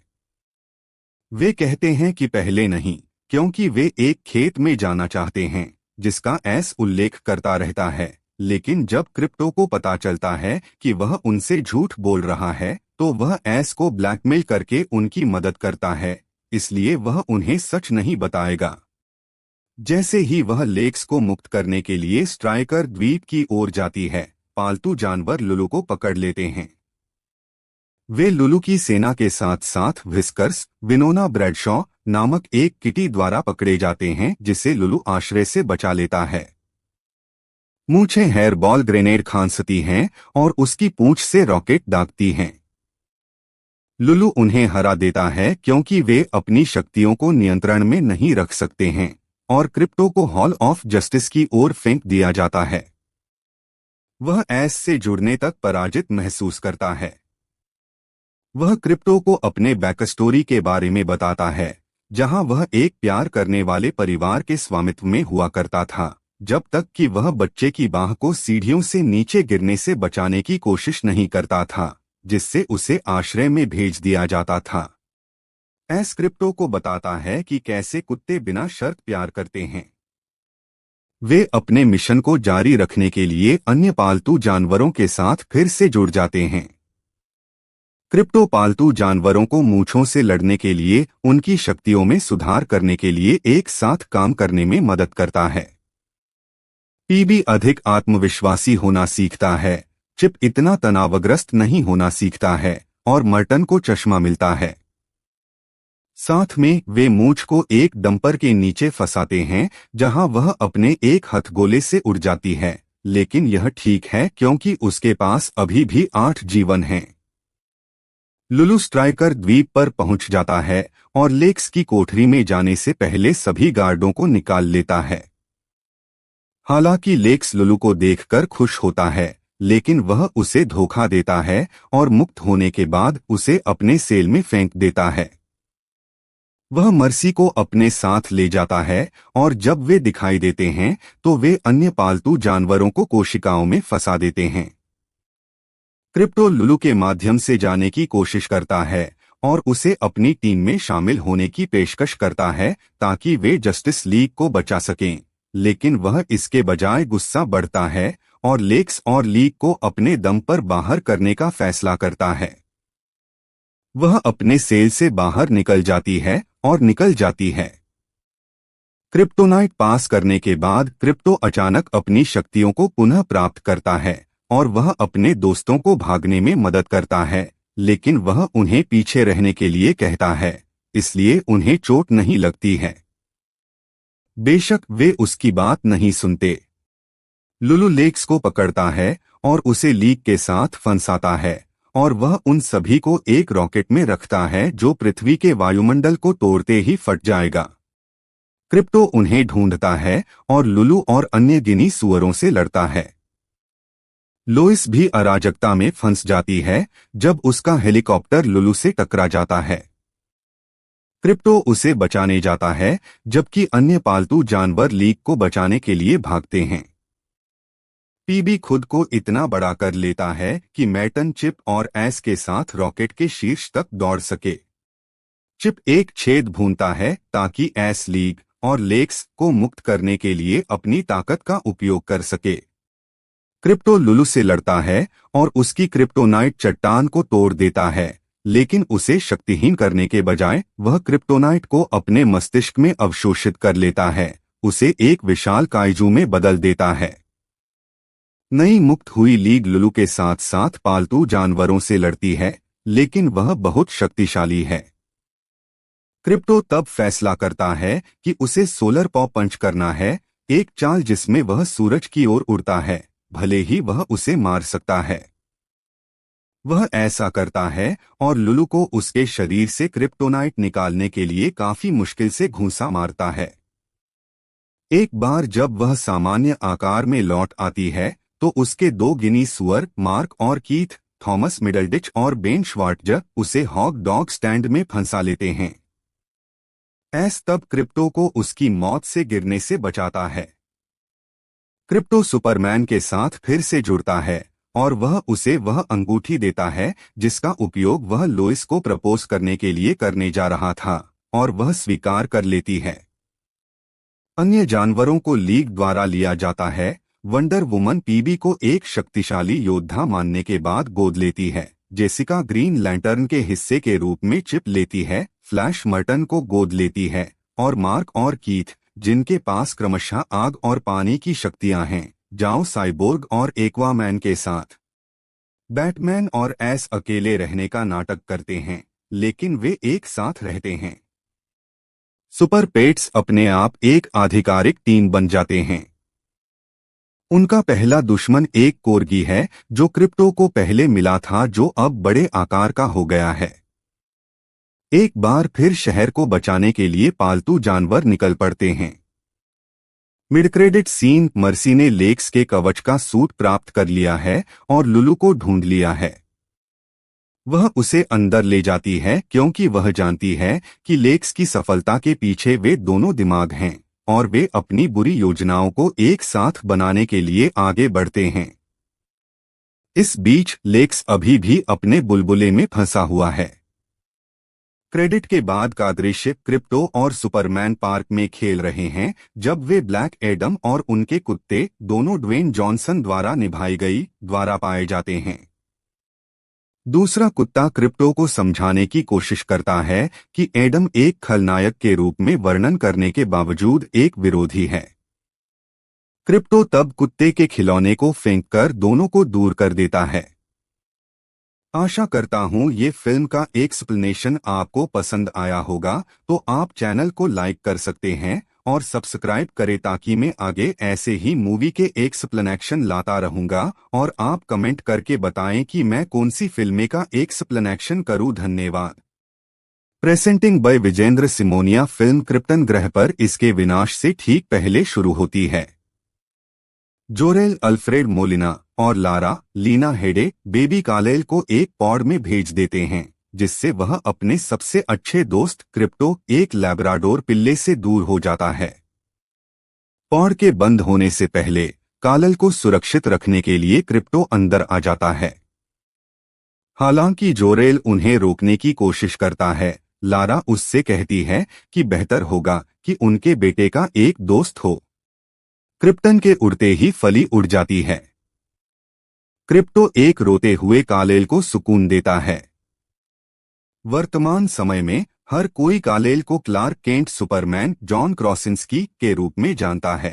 वे कहते हैं कि पहले नहीं, क्योंकि वे एक खेत में जाना चाहते हैं जिसका एस उल्लेख करता रहता है। लेकिन जब क्रिप्टो को पता चलता है कि वह उनसे झूठ बोल रहा है तो वह एस को ब्लैकमेल करके उनकी मदद करता है, इसलिए वह उन्हें सच नहीं बताएगा। जैसे ही वह लेक्स को मुक्त करने के लिए स्ट्राइकर द्वीप की ओर जाती है, पालतू जानवर लुलू को पकड़ लेते हैं। वे लुलू की सेना के साथ साथ व्हिस्कर्स, विनोना ब्रैडशॉ नामक एक किटी द्वारा पकड़े जाते हैं जिसे लुलू आश्रय से बचा लेता है। मूंछें हेयर बॉल ग्रेनेड खांसती हैं और उसकी पूंछ से रॉकेट दागती हैं। लुलू उन्हें हरा देता है क्योंकि वे अपनी शक्तियों को नियंत्रण में नहीं रख सकते हैं और क्रिप्टो को हॉल ऑफ जस्टिस की ओर फेंक दिया जाता है। वह एस से जुड़ने तक पराजित महसूस करता है। वह क्रिप्टो को अपने बैकस्टोरी के बारे में बताता है, जहां वह एक प्यार करने वाले परिवार के स्वामित्व में हुआ करता था, जब तक कि वह बच्चे की बाह को सीढ़ियों से नीचे गिरने से बचाने की कोशिश नहीं करता था, जिससे उसे आश्रय में भेज दिया जाता था। एस क्रिप्टो को बताता है कि कैसे कुत्ते बिना शर्त प्यार करते हैं। वे अपने मिशन को जारी रखने के लिए अन्य पालतू जानवरों के साथ फिर से जुड़ जाते हैं। क्रिप्टो पालतू जानवरों को मूंछों से लड़ने के लिए उनकी शक्तियों में सुधार करने के लिए एक साथ काम करने में मदद करता है। पीबी अधिक आत्मविश्वासी होना सीखता है, चिप इतना तनावग्रस्त नहीं होना सीखता है और मर्टन को चश्मा मिलता है। साथ में वे मूंछ को एक डंपर के नीचे फंसाते हैं जहां वह अपने एक हथगोले से उड़ जाती है, लेकिन यह ठीक है क्योंकि उसके पास अभी भी 8 जीवन हैं। लुलू स्ट्राइकर द्वीप पर पहुंच जाता है और लेक्स की कोठरी में जाने से पहले सभी गार्डों को निकाल लेता है। हालांकि लेक्स लुलू को देखकर खुश होता है, लेकिन वह उसे धोखा देता है और मुक्त होने के बाद उसे अपने सेल में फेंक देता है। वह मर्सी को अपने साथ ले जाता है और जब वे दिखाई देते हैं तो वे अन्य पालतू जानवरों को कोशिकाओं में फंसा देते हैं। क्रिप्टो लुलू के माध्यम से जाने की कोशिश करता है और उसे अपनी टीम में शामिल होने की पेशकश करता है ताकि वे जस्टिस लीग को बचा सकें, लेकिन वह इसके बजाय गुस्सा बढ़ता है और लेक्स और लीग को अपने दम पर बाहर करने का फैसला करता है। वह अपने सेल से बाहर निकल जाती है और निकल जाती है। क्रिप्टोनाइट पास करने के बाद क्रिप्टो अचानक अपनी शक्तियों को पुनः प्राप्त करता है और वह अपने दोस्तों को भागने में मदद करता है, लेकिन वह उन्हें पीछे रहने के लिए कहता है, इसलिए उन्हें चोट नहीं लगती है। बेशक वे उसकी बात नहीं सुनते। लुलू लेक्स को पकड़ता है और उसे लीग के साथ फंसाता है और वह उन सभी को एक रॉकेट में रखता है जो पृथ्वी के वायुमंडल को तोड़ते ही फट जाएगा। क्रिप्टो उन्हें ढूंढता है और लुलू और अन्य गिनी सुअरों से लड़ता है। लोइस भी अराजकता में फंस जाती है जब उसका हेलीकॉप्टर लुलू से टकरा जाता है। क्रिप्टो उसे बचाने जाता है जबकि अन्य पालतू जानवर लीग को बचाने के लिए भागते हैं। पीबी खुद को इतना बड़ा कर लेता है कि मैटन चिप और एस के साथ रॉकेट के शीर्ष तक दौड़ सके। चिप एक छेद भूनता है ताकि एस लीग और लेक्स को मुक्त करने के लिए अपनी ताकत का उपयोग कर सके। क्रिप्टो लुलू से लड़ता है और उसकी क्रिप्टोनाइट चट्टान को तोड़ देता है, लेकिन उसे शक्तिहीन करने के बजाय वह क्रिप्टोनाइट को अपने मस्तिष्क में अवशोषित कर लेता है, उसे एक विशाल काइजू में बदल देता है। नई मुक्त हुई लीग लुलू के साथ साथ पालतू जानवरों से लड़ती है, लेकिन वह बहुत शक्तिशाली है। क्रिप्टो तब फैसला करता है कि उसे सोलर पॉ पंच करना है, एक चाल जिसमें वह सूरज की ओर उड़ता है, भले ही वह उसे मार सकता है। वह ऐसा करता है और लुलू को उसके शरीर से क्रिप्टोनाइट निकालने के लिए काफी मुश्किल से घूंसा मारता है। एक बार जब वह सामान्य आकार में लौट आती है तो उसके दो गिनी सुअर मार्क और कीथ, थॉमस मिडलडिच और बेन श्वार्ट्ज उसे हॉग डॉग स्टैंड में फंसा लेते हैं। एस तब क्रिप्टो को उसकी मौत से गिरने से बचाता है। क्रिप्टो सुपरमैन के साथ फिर से जुड़ता है और वह उसे वह अंगूठी देता है जिसका उपयोग वह लोइस को प्रपोज करने के लिए करने जा रहा था, और वह स्वीकार कर लेती है। अन्य जानवरों को लीग द्वारा लिया जाता है। वंडर वुमन पीबी को एक शक्तिशाली योद्धा मानने के बाद गोद लेती है। जेसिका ग्रीन लैंटर्न के हिस्से के रूप में चिप लेती है। फ्लैश मर्टन को गोद लेती है और मार्क और कीथ, जिनके पास क्रमशः आग और पानी की शक्तियां हैं, जाओ साइबोर्ग और एक्वामैन के साथ। बैटमैन और एस अकेले रहने का नाटक करते हैं, लेकिन वे एक साथ रहते हैं। सुपर पेट्स अपने आप एक आधिकारिक टीम बन जाते हैं। उनका पहला दुश्मन एक कोर्गी है जो क्रिप्टो को पहले मिला था, जो अब बड़े आकार का हो गया है। एक बार फिर शहर को बचाने के लिए पालतू जानवर निकल पड़ते हैं। मिड क्रेडिट सीन, मर्सी ने लेक्स के कवच का सूट प्राप्त कर लिया है और लुलू को ढूंढ लिया है। वह उसे अंदर ले जाती है क्योंकि वह जानती है कि लेक्स की सफलता के पीछे वे दोनों दिमाग हैं और वे अपनी बुरी योजनाओं को एक साथ बनाने के लिए आगे बढ़ते हैं। इस बीच लेक्स अभी भी अपने बुलबुले में फंसा हुआ है। क्रेडिट के बाद का दृश्य क्रिप्टो और सुपरमैन पार्क में खेल रहे हैं जब वे ब्लैक एडम और उनके कुत्ते, दोनों ड्वेन जॉनसन द्वारा निभाई गई, द्वारा पाए जाते हैं। दूसरा कुत्ता क्रिप्टो को समझाने की कोशिश करता है कि एडम एक खलनायक के रूप में वर्णन करने के बावजूद एक विरोधी है। क्रिप्टो तब कुत्ते के खिलौने को फेंककर दोनों को दूर कर देता है। आशा करता हूं ये फिल्म का एक्सप्लेनेशन आपको पसंद आया होगा, तो आप चैनल को लाइक कर सकते हैं और सब्सक्राइब करें ताकि मैं आगे ऐसे ही मूवी के एक्सप्लेनेशन लाता रहूंगा, और आप कमेंट करके बताएं कि मैं कौन सी फिल्में का एक्सप्लेनेशन करूं। धन्यवाद। Presenting by Vijendra Simonia. Film Krypton ग्रह पर इसके विनाश से ठीक पहले शुरू होती है। जोरेल अल्फ्रेड मोलिना और लारा लीना हेडे बेबी कालेल को एक पॉड में भेज देते हैं, जिससे वह अपने सबसे अच्छे दोस्त क्रिप्टो, एक लैब्राडोर पिल्ले से दूर हो जाता है। पॉड के बंद होने से पहले कालेल को सुरक्षित रखने के लिए क्रिप्टो अंदर आ जाता है। हालांकि जोरेल उन्हें रोकने की कोशिश करता है, लारा उससे कहती है कि बेहतर होगा कि उनके बेटे का एक दोस्त हो। क्रिप्टन के उड़ते ही फली उड़ जाती है। क्रिप्टो एक रोते हुए कालेल को सुकून देता है। वर्तमान समय में हर कोई कालेल को क्लार्क केंट सुपरमैन जॉन क्रॉसिंस्की के रूप में जानता है।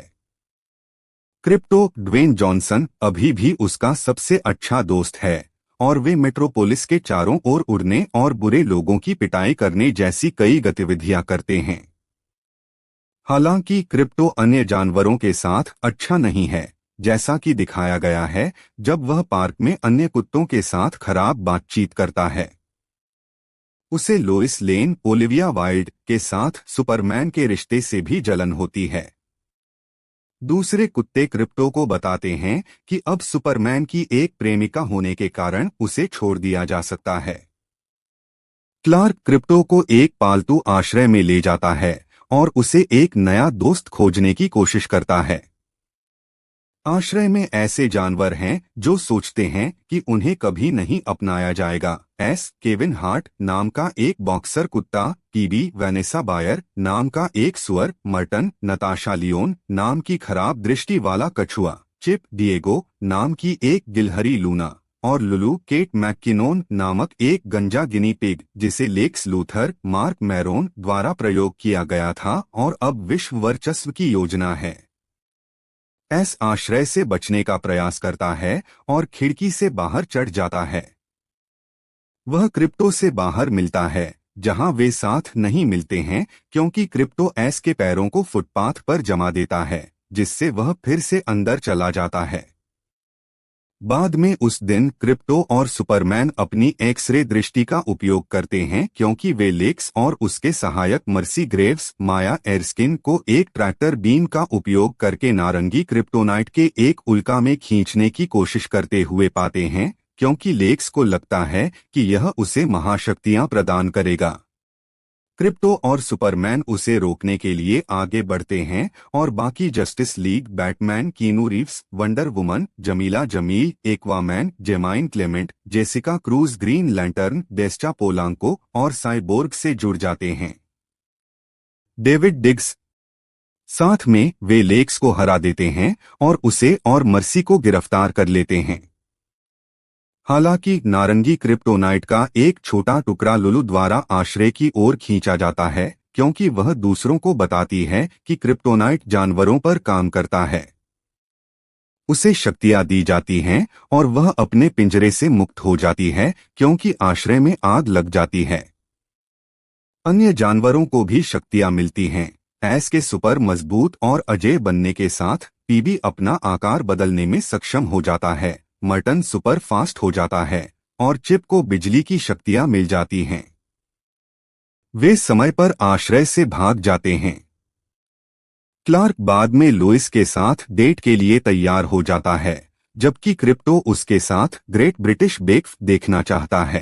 क्रिप्टो, ड्वेन जॉनसन अभी भी उसका सबसे अच्छा दोस्त है और वे मेट्रोपोलिस के चारों ओर उड़ने और बुरे लोगों की पिटाई करने जैसी कई गतिविधियां करते हैं। हालांकि क्रिप्टो अन्य जानवरों के साथ अच्छा नहीं है, जैसा कि दिखाया गया है जब वह पार्क में अन्य कुत्तों के साथ खराब बातचीत करता है। उसे लोइस लेन, ओलिविया वाइल्ड के साथ सुपरमैन के रिश्ते से भी जलन होती है। दूसरे कुत्ते क्रिप्टो को बताते हैं कि अब सुपरमैन की एक प्रेमिका होने के कारण उसे छोड़ दिया जा सकता है। क्लार्क क्रिप्टो को एक पालतू आश्रय में ले जाता है और उसे एक नया दोस्त खोजने की कोशिश करता है। आश्रय में ऐसे जानवर हैं जो सोचते हैं कि उन्हें कभी नहीं अपनाया जाएगा। केविन हार्ट नाम का एक बॉक्सर कुत्ता, कीबी, वेनेसा बायर नाम का एक सुअर, मर्टन, नताशा लियोन नाम की खराब दृष्टि वाला कछुआ, चिप, डिएगो नाम की एक गिलहरी लूना, और लुलू, केट मैक्किनोन नामक एक गंजा गिनी पिग, जिसे लेक्स लूथर, मार्क मैरोन द्वारा प्रयोग किया गया था और अब विश्व वर्चस्व की योजना है। एस आश्रय से बचने का प्रयास करता है और खिड़की से बाहर चढ़ जाता है। वह क्रिप्टो से बाहर मिलता है, जहां वे साथ नहीं मिलते हैं क्योंकि क्रिप्टो एस के पैरों को फुटपाथ पर जमा देता है, जिससे वह फिर से अंदर चला जाता है। बाद में उस दिन क्रिप्टो और सुपरमैन अपनी एक्सरे दृष्टि का उपयोग करते हैं क्योंकि वे लेक्स और उसके सहायक मर्सी ग्रेव्स माया एरस्किन को एक ट्रैक्टर बीम का उपयोग करके नारंगी क्रिप्टोनाइट के एक उल्का में खींचने की कोशिश करते हुए पाते हैं, क्योंकि लेक्स को लगता है कि यह उसे महाशक्तियां प्रदान करेगा। क्रिप्टो और सुपरमैन उसे रोकने के लिए आगे बढ़ते हैं और बाकी Justice League Batman, Keanu Reeves, Wonder Woman, Jameela Jamil, Aquaman, Jemaine Clement, Jessica Cruz, Green Lantern, Desta Polanco और साइबोर्ग से जुड़ जाते हैं। डेविड डिग्स साथ में वे लेक्स को हरा देते हैं और उसे और मर्सी को गिरफ्तार कर लेते हैं। हालांकि नारंगी क्रिप्टोनाइट का एक छोटा टुकड़ा लुलू द्वारा आश्रय की ओर खींचा जाता है क्योंकि वह दूसरों को बताती है कि क्रिप्टोनाइट जानवरों पर काम करता है। उसे शक्तियां दी जाती हैं और वह अपने पिंजरे से मुक्त हो जाती है क्योंकि आश्रय में आग लग जाती है। अन्य जानवरों को भी शक्तियां मिलती हैं। एस के सुपर मजबूत और अजेय बनने के साथ पीबी अपना आकार बदलने में सक्षम हो जाता है, मर्टन सुपर फास्ट हो जाता है और चिप को बिजली की शक्तियां मिल जाती हैं। वे समय पर आश्रय से भाग जाते हैं। क्लार्क बाद में लुइस के साथ डेट के लिए तैयार हो जाता है, जबकि क्रिप्टो उसके साथ ग्रेट ब्रिटिश बेक देखना चाहता है।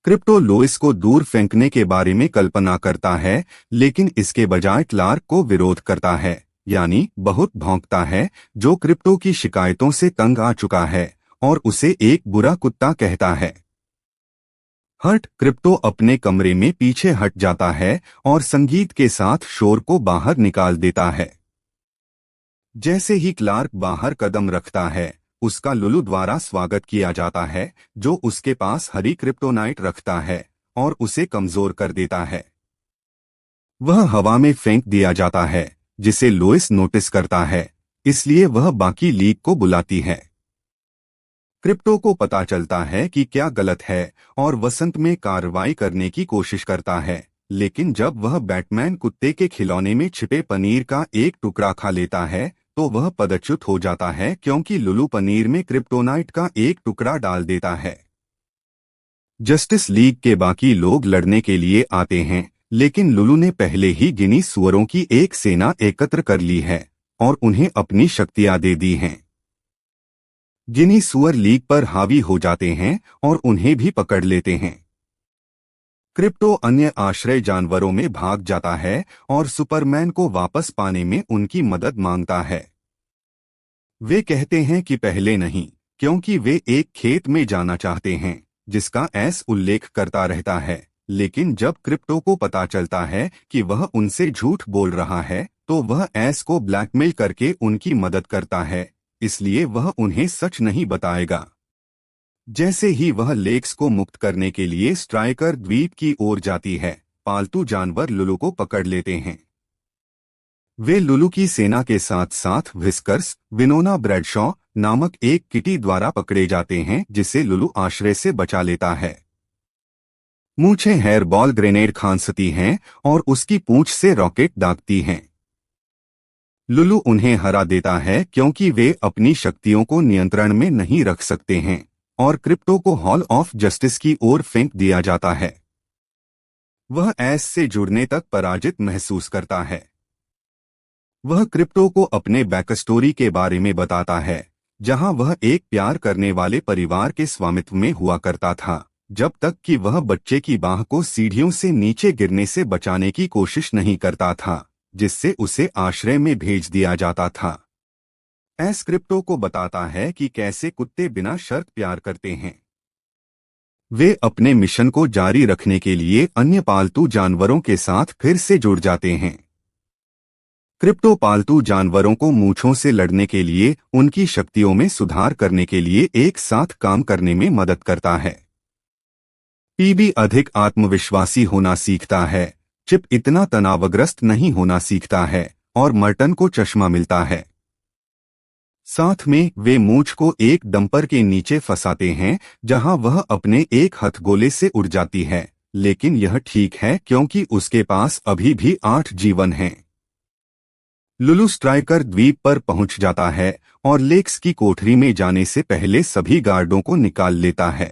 क्रिप्टो लुइस को दूर फेंकने के बारे में कल्पना करता है, लेकिन इसके बजाय क्लार्क को विरोध करता है, यानी बहुत भौंकता है, जो क्रिप्टो की शिकायतों से तंग आ चुका है और उसे एक बुरा कुत्ता कहता है। हर्ट क्रिप्टो अपने कमरे में पीछे हट जाता है और संगीत के साथ शोर को बाहर निकाल देता है। जैसे ही क्लार्क बाहर कदम रखता है, उसका लुलू द्वारा स्वागत किया जाता है, जो उसके पास हरी क्रिप्टोनाइट रखता है और उसे कमजोर कर देता है। वह हवा में फेंक दिया जाता है, जिसे लुइस नोटिस करता है, इसलिए वह बाकी लीग को बुलाती है। क्रिप्टो को पता चलता है कि क्या गलत है और वसंत में कार्रवाई करने की कोशिश करता है, लेकिन जब वह बैटमैन कुत्ते के खिलौने में छिपे पनीर का एक टुकड़ा खा लेता है तो वह पदच्युत हो जाता है क्योंकि लुलू पनीर में क्रिप्टोनाइट का एक टुकड़ा डाल देता है। जस्टिस लीग के बाकी लोग लड़ने के लिए आते हैं, लेकिन लुलू ने पहले ही गिनी सुअरों की एक सेना एकत्र कर ली है और उन्हें अपनी शक्तियां दे दी हैं। गिनी सुअर लीग पर हावी हो जाते हैं और उन्हें भी पकड़ लेते हैं। क्रिप्टो अन्य आश्रय जानवरों में भाग जाता है और सुपरमैन को वापस पाने में उनकी मदद मांगता है। वे कहते हैं कि पहले नहीं, क्योंकि वे एक खेत में जाना चाहते हैं, जिसका एस उल्लेख करता रहता है, लेकिन जब क्रिप्टो को पता चलता है कि वह उनसे झूठ बोल रहा है, तो वह एस को ब्लैकमेल करके उनकी मदद करता है, इसलिए वह उन्हें सच नहीं बताएगा। जैसे ही वह लेक्स को मुक्त करने के लिए स्ट्राइकर द्वीप की ओर जाती है, पालतू जानवर लुलू को पकड़ लेते हैं। वे लुलू की सेना के साथ साथ व्हिस्कर्स, विनोना ब्रैडशॉ नामक एक किटी द्वारा पकड़े जाते हैं, जिसे लुलू आश्रय से बचा लेता है। मूंछें हेयर बॉल ग्रेनेड खांसती हैं और उसकी पूंछ से रॉकेट दागती हैं। लुलू उन्हें हरा देता है क्योंकि वे अपनी शक्तियों को नियंत्रण में नहीं रख सकते हैं और क्रिप्टो को हॉल ऑफ जस्टिस की ओर फेंक दिया जाता है। वह एस से जुड़ने तक पराजित महसूस करता है। वह क्रिप्टो को अपने बैकस्टोरी के बारे में बताता है, जहां वह एक प्यार करने वाले परिवार के स्वामित्व में हुआ करता था, जब तक कि वह बच्चे की बाह को सीढ़ियों से नीचे गिरने से बचाने की कोशिश नहीं करता था, जिससे उसे आश्रय में भेज दिया जाता था। एस क्रिप्टो को बताता है कि कैसे कुत्ते बिना शर्त प्यार करते हैं। वे अपने मिशन को जारी रखने के लिए अन्य पालतू जानवरों के साथ फिर से जुड़ जाते हैं। क्रिप्टो पालतू जानवरों को मूंछों से लड़ने के लिए उनकी शक्तियों में सुधार करने के लिए एक साथ काम करने में मदद करता है। पीबी अधिक आत्मविश्वासी होना सीखता है, चिप इतना तनावग्रस्त नहीं होना सीखता है और मर्टन को चश्मा मिलता है। साथ में वे मूंछ को एक डंपर के नीचे फंसाते हैं, जहां वह अपने एक हथगोले से उड़ जाती है, लेकिन यह ठीक है क्योंकि उसके पास अभी भी 8 जीवन हैं। लुलु स्ट्राइकर द्वीप पर पहुंच जाता है और लेक्स की कोठरी में जाने से पहले सभी गार्डों को निकाल लेता है।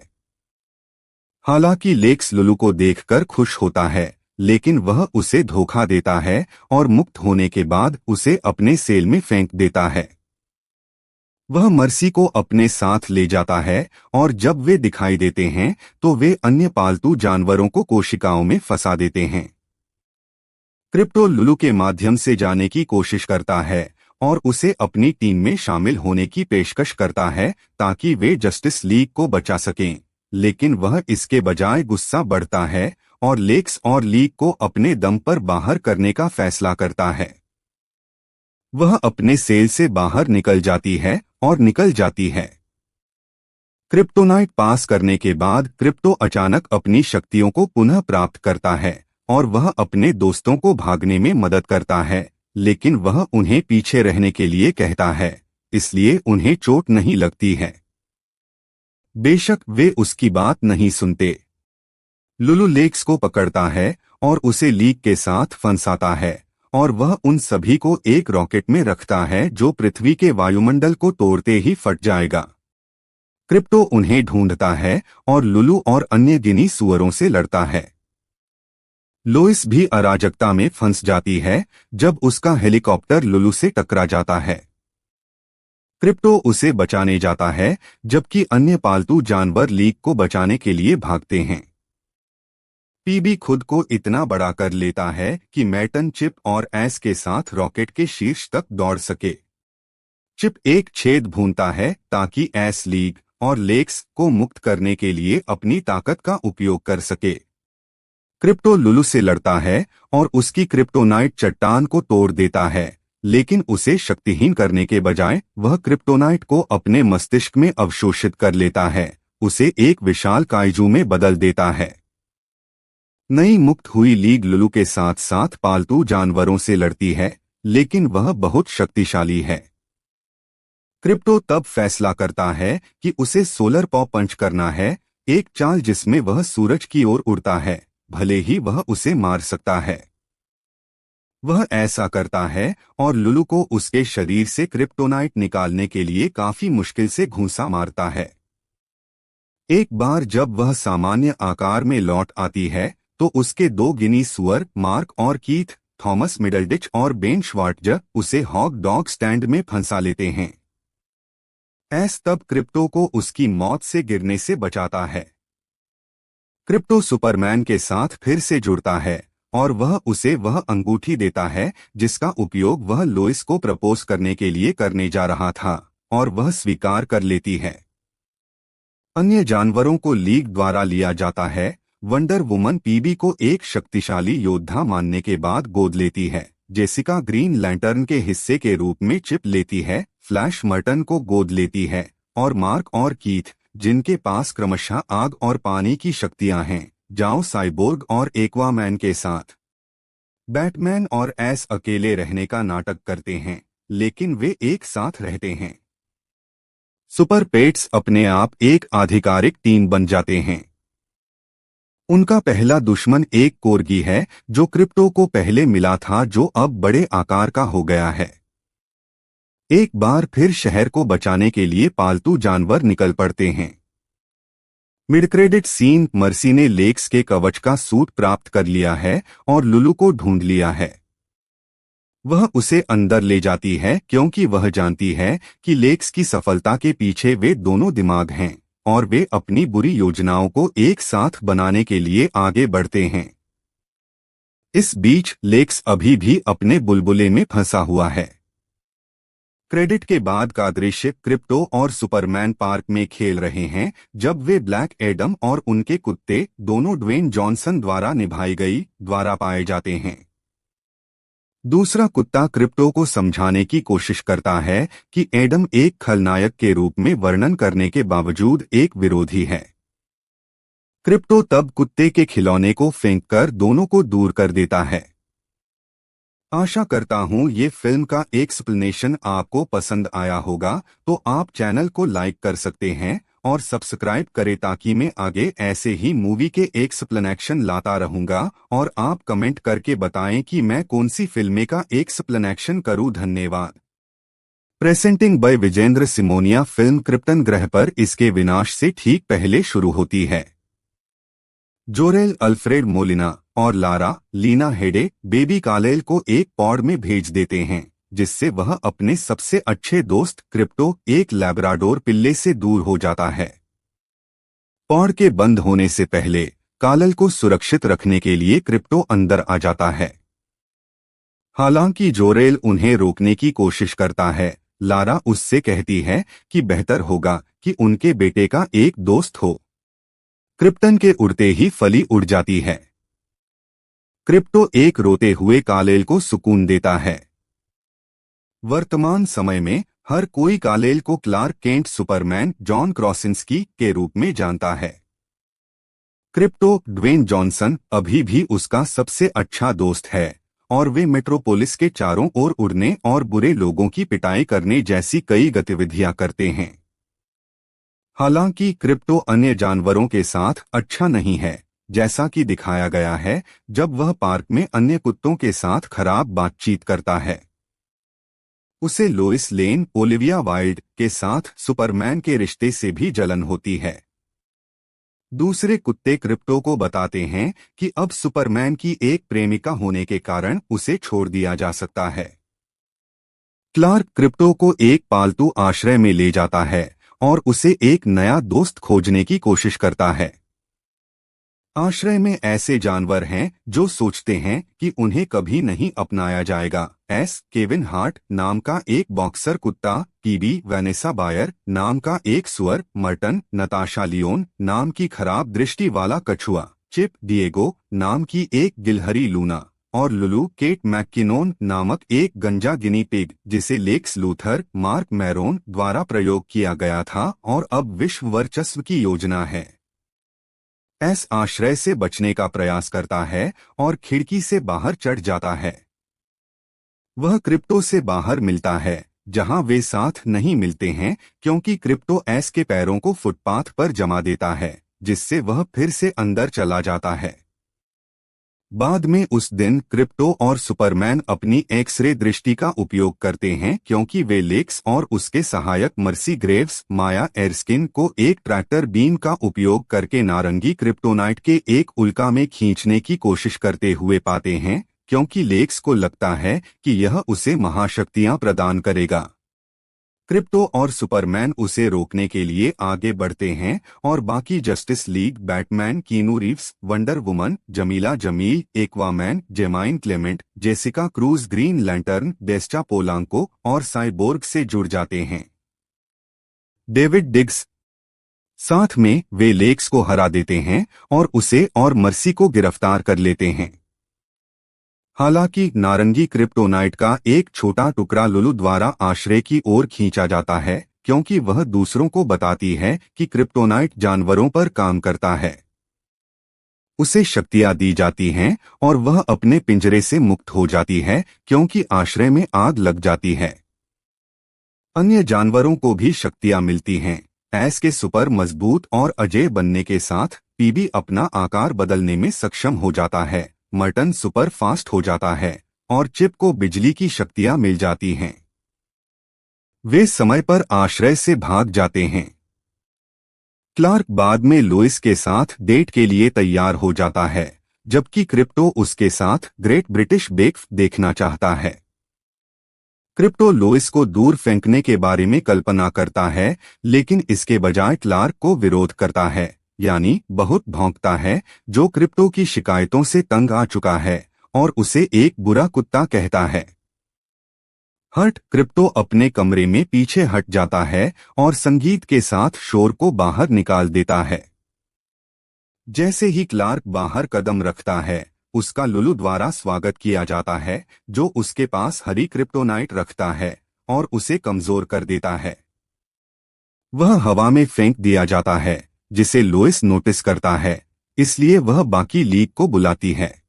हालांकि लेक्स लुलु को देखकर खुश होता है, लेकिन वह उसे धोखा देता है और मुक्त होने के बाद उसे अपने सेल में फेंक देता है। वह मर्सी को अपने साथ ले जाता है और जब वे दिखाई देते हैं तो वे अन्य पालतू जानवरों को कोशिकाओं में फंसा देते हैं। क्रिप्टो लुलु के माध्यम से जाने की कोशिश करता है और उसे अपनी टीम में शामिल होने की पेशकश करता है ताकि वे जस्टिस लीग को बचा सकें, लेकिन वह इसके बजाय गुस्सा बढ़ता है और लेक्स और लीग को अपने दम पर बाहर करने का फैसला करता है। वह अपने सेल से बाहर निकल जाती है और निकल जाती है। क्रिप्टोनाइट पास करने के बाद क्रिप्टो अचानक अपनी शक्तियों को पुनः प्राप्त करता है और वह अपने दोस्तों को भागने में मदद करता है, लेकिन वह उन्हें पीछे रहने के लिए कहता है, इसलिए उन्हें चोट नहीं लगती है। बेशक वे उसकी बात नहीं सुनते। लुलु लेक्स को पकड़ता है और उसे लीग के साथ फंसाता है और वह उन सभी को एक रॉकेट में रखता है जो पृथ्वी के वायुमंडल को तोड़ते ही फट जाएगा। क्रिप्टो उन्हें ढूंढता है और लुलु और अन्य गिनी सुअरों से लड़ता है। लोइस भी अराजकता में फंस जाती है जब उसका हेलीकॉप्टर लुलु से टकरा जाता है। क्रिप्टो उसे बचाने जाता है जबकि अन्य पालतू जानवर लीग को बचाने के लिए भागते हैं। पीबी खुद को इतना बड़ा कर लेता है कि मैटन चिप और एस के साथ रॉकेट के शीर्ष तक दौड़ सके। चिप एक छेद भूनता है ताकि एस लीग और लेक्स को मुक्त करने के लिए अपनी ताकत का उपयोग कर सके। क्रिप्टो लुलु से लड़ता है और उसकी क्रिप्टोनाइट चट्टान को तोड़ देता है, लेकिन उसे शक्तिहीन करने के बजाय वह क्रिप्टोनाइट को अपने मस्तिष्क में अवशोषित कर लेता है, उसे एक विशाल काइजू में बदल देता है। नई मुक्त हुई लीग लुलु के साथ साथ पालतू जानवरों से लड़ती है, लेकिन वह बहुत शक्तिशाली है। क्रिप्टो तब फैसला करता है कि उसे सोलर पॉ पंच करना है, एक चाल जिसमें वह सूरज की ओर उड़ता है, भले ही वह उसे मार सकता है। वह ऐसा करता है और लुलु को उसके शरीर से क्रिप्टोनाइट निकालने के लिए काफी मुश्किल से घूंसा मारता है। एक बार जब वह सामान्य आकार में लौट आती है तो उसके दो गिनी सुअर मार्क और कीथ, थॉमस मिडलडिच और बेन श्वार्ट्ज उसे हॉग डॉग स्टैंड में फंसा लेते हैं। एस तब क्रिप्टो को उसकी मौत से गिरने से बचाता है। क्रिप्टो सुपरमैन के साथ फिर से जुड़ता है और वह उसे वह अंगूठी देता है जिसका उपयोग वह लोइस को प्रपोज करने के लिए करने जा रहा था, और वह स्वीकार कर लेती है। अन्य जानवरों को लीग द्वारा लिया जाता है। वंडर वुमन पीबी को एक शक्तिशाली योद्धा मानने के बाद गोद लेती है। जेसिका ग्रीन लैंटर्न के हिस्से के रूप में चिप लेती है। फ्लैश मर्टन को गोद लेती है और मार्क और कीथ, जिनके पास क्रमशः आग और पानी की शक्तियां हैं, जाओ साइबोर्ग और एक्वामैन के साथ। बैटमैन और एस अकेले रहने का नाटक करते हैं, लेकिन वे एक साथ रहते हैं। सुपर पेट्स अपने आप एक आधिकारिक टीम बन जाते हैं। उनका पहला दुश्मन एक कोर्गी है जो क्रिप्टो को पहले मिला था, जो अब बड़े आकार का हो गया है। एक बार फिर शहर को बचाने के लिए पालतू जानवर निकल पड़ते हैं। मिड क्रेडिट सीन, मर्सी ने लेक्स के कवच का सूट प्राप्त कर लिया है और लुलु को ढूंढ लिया है। वह उसे अंदर ले जाती है क्योंकि वह जानती है कि लेक्स की सफलता के पीछे वे दोनों दिमाग हैं और वे अपनी बुरी योजनाओं को एक साथ बनाने के लिए आगे बढ़ते हैं। इस बीच लेक्स अभी भी अपने बुलबुले में फंसा हुआ है। क्रेडिट के बाद का दृश्य क्रिप्टो और सुपरमैन पार्क में खेल रहे हैं जब वे ब्लैक एडम और उनके कुत्ते, दोनों ड्वेन जॉनसन द्वारा निभाई गई, द्वारा पाए जाते हैं। दूसरा कुत्ता क्रिप्टो को समझाने की कोशिश करता है कि एडम एक खलनायक के रूप में वर्णन करने के बावजूद एक विरोधी है। क्रिप्टो तब कुत्ते के खिलौने को फेंककर दोनों को दूर कर देता है। आशा करता हूं ये फिल्म का एक्सप्लेनेशन आपको पसंद आया होगा, तो आप चैनल को लाइक कर सकते हैं और सब्सक्राइब करें ताकि मैं आगे ऐसे ही मूवी के एक्सप्लेनेशन लाता रहूंगा और आप कमेंट करके बताएं कि मैं कौन सी फिल्में का एक्सप्लेनेशन करूं। धन्यवाद। Presenting by Vijendra Simonia. Film Krypton ग्रह पर इसके विनाश से ठीक पहले शुरू होती है। जोरेल अल्फ्रेड मोलिना और लारा लीना हेडे बेबी कालेल को एक पॉड में भेज देते हैं, जिससे वह अपने सबसे अच्छे दोस्त क्रिप्टो एक लैब्राडोर पिल्ले से दूर हो जाता है। पॉड के बंद होने से पहले कालेल को सुरक्षित रखने के लिए क्रिप्टो अंदर आ जाता है। हालांकि जोरेल उन्हें रोकने की कोशिश करता है। लारा उससे कहती है कि बेहतर होगा कि उनके बेटे का एक दोस्त हो। क्रिप्टन के उड़ते ही फली उड़ जाती है। क्रिप्टो एक रोते हुए कालेल को सुकून देता है। वर्तमान समय में हर कोई कालेल को क्लार्क केंट सुपरमैन जॉन क्रॉसिंस्की के रूप में जानता है। क्रिप्टो ड्वेन जॉनसन अभी भी उसका सबसे अच्छा दोस्त है और वे मेट्रोपोलिस के चारों ओर उड़ने और बुरे लोगों की पिटाई करने जैसी कई गतिविधियां करते हैं। हालांकि क्रिप्टो अन्य जानवरों के साथ अच्छा नहीं है, जैसा कि दिखाया गया है जब वह पार्क में अन्य कुत्तों के साथ खराब बातचीत करता है। उसे लोइस लेन ओलिविया वाइल्ड के साथ सुपरमैन के रिश्ते से भी जलन होती है। दूसरे कुत्ते क्रिप्टो को बताते हैं कि अब सुपरमैन की एक प्रेमिका होने के कारण उसे छोड़ दिया जा सकता है। क्लार्क क्रिप्टो को एक पालतू आश्रय में ले जाता है और उसे एक नया दोस्त खोजने की कोशिश करता है। आश्रय में ऐसे जानवर हैं जो सोचते हैं कि उन्हें कभी नहीं अपनाया जाएगा। केविन हार्ट नाम का एक बॉक्सर कुत्ता, कीबी वेनेसा बायर नाम का एक सुअर, मर्टन नताशा लियोन नाम की खराब दृष्टि वाला कछुआ, चिप डिएगो नाम की एक गिलहरी लूना और लुलू केट मैक्किनोन नामक एक गंजा गिनी पिग, जिसे लेक्स लूथर मार्क मैरोन द्वारा प्रयोग किया गया था और अब विश्व वर्चस्व की योजना है। आश्रय से बचने का प्रयास करता है और खिड़की से बाहर चढ़ जाता है। वह क्रिप्टो से बाहर मिलता है, जहां वे साथ नहीं मिलते हैं क्योंकि क्रिप्टो के पैरों को फुटपाथ पर जमा देता है, जिससे वह फिर से अंदर चला जाता है। बाद में उस दिन क्रिप्टो और सुपरमैन अपनी एक्स-रे दृष्टि का उपयोग करते हैं क्योंकि वे लेक्स और उसके सहायक मर्सी ग्रेव्स माया एरस्किन को एक ट्रैक्टर बीम का उपयोग करके नारंगी क्रिप्टोनाइट के एक उल्का में खींचने की कोशिश करते हुए पाते हैं, क्योंकि लेक्स को लगता है कि यह उसे महाशक्तियां प्रदान करेगा। क्रिप्टो और सुपरमैन उसे रोकने के लिए आगे बढ़ते हैं और बाकी Justice League Batman, Keanu Reeves, Wonder Woman, Jameela Jamil, Aquaman, Jemaine Clement, Jessica Cruz, Green Lantern, Desta Polanco और साइबोर्ग से जुड़ जाते हैं। डेविड डिग्स साथ में वे लेक्स को हरा देते हैं और उसे और मर्सी को गिरफ्तार कर लेते हैं। हालांकि नारंगी क्रिप्टोनाइट का एक छोटा टुकड़ा लुलू द्वारा आश्रय की ओर खींचा जाता है, क्योंकि वह दूसरों को बताती है कि क्रिप्टोनाइट जानवरों पर काम करता है। उसे शक्तियां दी जाती हैं और वह अपने पिंजरे से मुक्त हो जाती है क्योंकि आश्रय में आग लग जाती है। अन्य जानवरों को भी शक्तियां मिलती हैं। के सुपर मजबूत और अजेय बनने के साथ पीबी अपना आकार बदलने में सक्षम हो जाता है, मर्टन सुपर फास्ट हो जाता है और चिप को बिजली की शक्तियां मिल जाती हैं। वे समय पर आश्रय से भाग जाते हैं। क्लार्क बाद में लुइस के साथ डेट के लिए तैयार हो जाता है, जबकि क्रिप्टो उसके साथ ग्रेट ब्रिटिश बेक देखना चाहता है। क्रिप्टो लुइस को दूर फेंकने के बारे में कल्पना करता है, लेकिन इसके बजाय क्लार्क को विरोध करता है, यानी बहुत भौंकता है, जो क्रिप्टो की शिकायतों से तंग आ चुका है और उसे एक बुरा कुत्ता कहता है। हर्ट क्रिप्टो अपने कमरे में पीछे हट जाता है और संगीत के साथ शोर को बाहर निकाल देता है। जैसे ही क्लार्क बाहर कदम रखता है, उसका लुलू द्वारा स्वागत किया जाता है, जो उसके पास हरी क्रिप्टोनाइट रखता है और उसे कमजोर कर देता है। वह हवा में फेंक दिया जाता है, जिसे लुइस नोटिस करता है, इसलिए वह बाकी लीग को बुलाती है।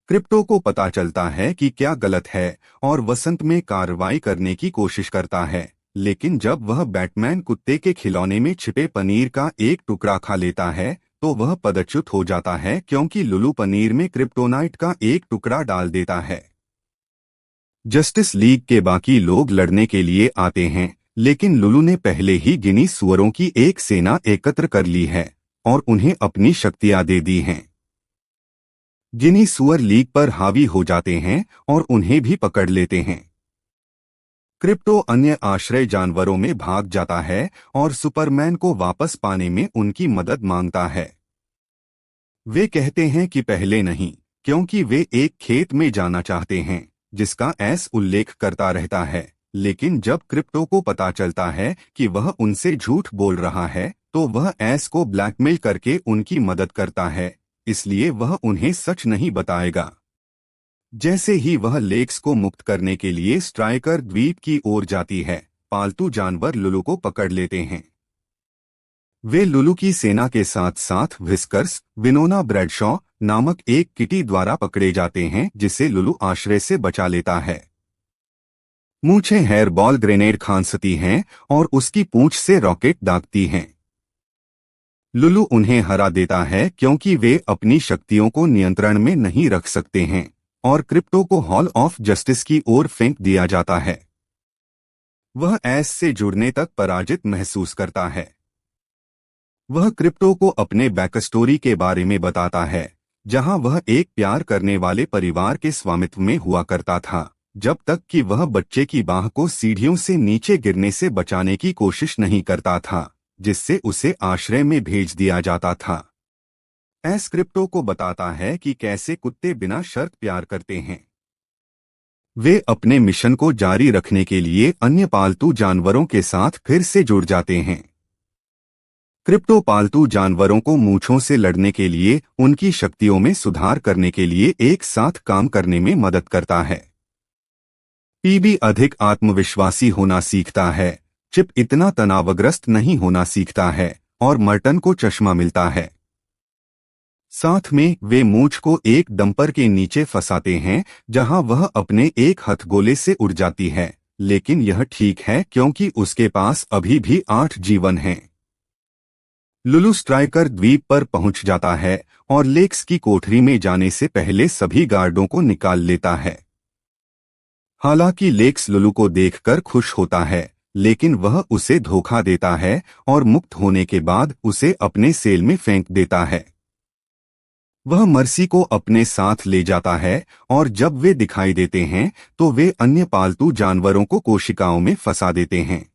क्रिप्टो को पता चलता है कि क्या गलत है और वसंत में कार्रवाई करने की कोशिश करता है, लेकिन जब वह बैटमैन कुत्ते के खिलौने में छिपे पनीर का एक टुकड़ा खा लेता है तो वह पदच्युत हो जाता है क्योंकि लुलू पनीर में क्रिप्टोनाइट का एक टुकड़ा डाल देता है। जस्टिस लीग के बाकी लोग लड़ने के लिए आते हैं, लेकिन लुलू ने पहले ही गिनी सुअरों की एक सेना एकत्र कर ली है और उन्हें अपनी शक्तियां दे दी हैं। गिनी सुअर लीग पर हावी हो जाते हैं और उन्हें भी पकड़ लेते हैं। क्रिप्टो अन्य आश्रय जानवरों में भाग जाता है और सुपरमैन को वापस पाने में उनकी मदद मांगता है। वे कहते हैं कि पहले नहीं, क्योंकि वे एक खेत में जाना चाहते हैं जिसका एस उल्लेख करता रहता है। लेकिन जब क्रिप्टो को पता चलता है कि वह उनसे झूठ बोल रहा है तो वह एस को ब्लैकमेल करके उनकी मदद करता है, इसलिए वह उन्हें सच नहीं बताएगा। जैसे ही वह लेक्स को मुक्त करने के लिए स्ट्राइकर द्वीप की ओर जाती है, पालतू जानवर लुलू को पकड़ लेते हैं। वे लुलू की सेना के साथ साथ व्हिस्कर्स, विनोना ब्रैडशॉ नामक एक किटी द्वारा पकड़े जाते हैं जिसे लुलू आश्रय से बचा लेता है। मूंछें हेयर बॉल ग्रेनेड खांसती हैं और उसकी पूंछ से रॉकेट दागती हैं। लुलू उन्हें हरा देता है क्योंकि वे अपनी शक्तियों को नियंत्रण में नहीं रख सकते हैं और क्रिप्टो को हॉल ऑफ जस्टिस की ओर फेंक दिया जाता है। वह एस से जुड़ने तक पराजित महसूस करता है। वह क्रिप्टो को अपने बैकस्टोरी के बारे में बताता है, जहां वह एक प्यार करने वाले परिवार के स्वामित्व में हुआ करता था, जब तक कि वह बच्चे की बाह को सीढ़ियों से नीचे गिरने से बचाने की कोशिश नहीं करता था, जिससे उसे आश्रय में भेज दिया जाता था। एस क्रिप्टो को बताता है कि कैसे कुत्ते बिना शर्त प्यार करते हैं। वे अपने मिशन को जारी रखने के लिए अन्य पालतू जानवरों के साथ फिर से जुड़ जाते हैं। क्रिप्टो पालतू जानवरों को मूंछों से लड़ने के लिए उनकी शक्तियों में सुधार करने के लिए एक साथ काम करने में मदद करता है। पीबी अधिक आत्मविश्वासी होना सीखता है, चिप इतना तनावग्रस्त नहीं होना सीखता है और मर्टन को चश्मा मिलता है। साथ में वे मूंछ को एक डंपर के नीचे फंसाते हैं जहां वह अपने एक हथगोले से उड़ जाती है, लेकिन यह ठीक है क्योंकि उसके पास अभी भी 8 जीवन हैं। लुलू स्ट्राइकर द्वीप पर पहुंच जाता है और लेक्स की कोठरी में जाने से पहले सभी गार्डों को निकाल लेता है। हालांकि लेक्स लुलू को देखकर खुश होता है, लेकिन वह उसे धोखा देता है और मुक्त होने के बाद उसे अपने सेल में फेंक देता है। वह मर्सी को अपने साथ ले जाता है और जब वे दिखाई देते हैं तो वे अन्य पालतू जानवरों को कोशिकाओं में फंसा देते हैं।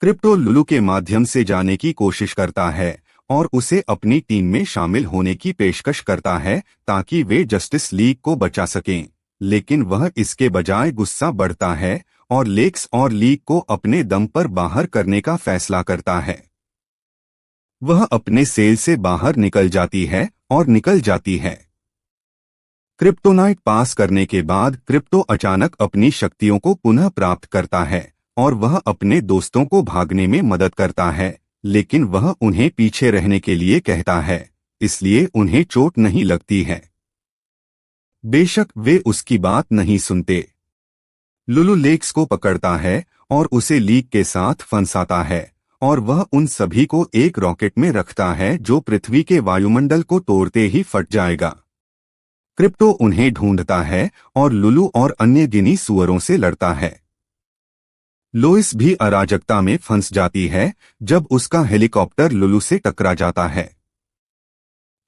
क्रिप्टो लुलू के माध्यम से जाने की कोशिश करता है और उसे अपनी टीम में शामिल होने की पेशकश करता है ताकि वे जस्टिस लीग को बचा सकें, लेकिन वह इसके बजाय गुस्सा बढ़ता है और लेक्स और लीग को अपने दम पर बाहर करने का फैसला करता है। वह अपने सेल से बाहर निकल जाती है और निकल जाती है। क्रिप्टोनाइट पास करने के बाद क्रिप्टो अचानक अपनी शक्तियों को पुनः प्राप्त करता है और वह अपने दोस्तों को भागने में मदद करता है, लेकिन वह उन्हें पीछे रहने के लिए कहता है, इसलिए उन्हें चोट नहीं लगती है। बेशक वे उसकी बात नहीं सुनते। लुलू लेक्स को पकड़ता है और उसे लीग के साथ फंसाता है और वह उन सभी को एक रॉकेट में रखता है जो पृथ्वी के वायुमंडल को तोड़ते ही फट जाएगा। क्रिप्टो उन्हें ढूंढता है और लुलू और अन्य गिनी सुअरों से लड़ता है। लोइस भी अराजकता में फंस जाती है जब उसका हेलीकॉप्टर लुलू से टकरा जाता है।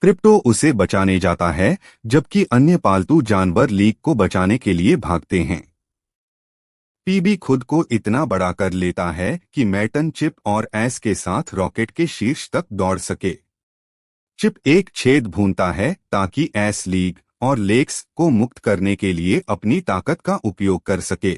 क्रिप्टो उसे बचाने जाता है जबकि अन्य पालतू जानवर लीग को बचाने के लिए भागते हैं। पीबी खुद को इतना बड़ा कर लेता है कि मैटन चिप और एस के साथ रॉकेट के शीर्ष तक दौड़ सके। चिप एक छेद भूनता है ताकि एस लीग और लेक्स को मुक्त करने के लिए अपनी ताकत का उपयोग कर सके।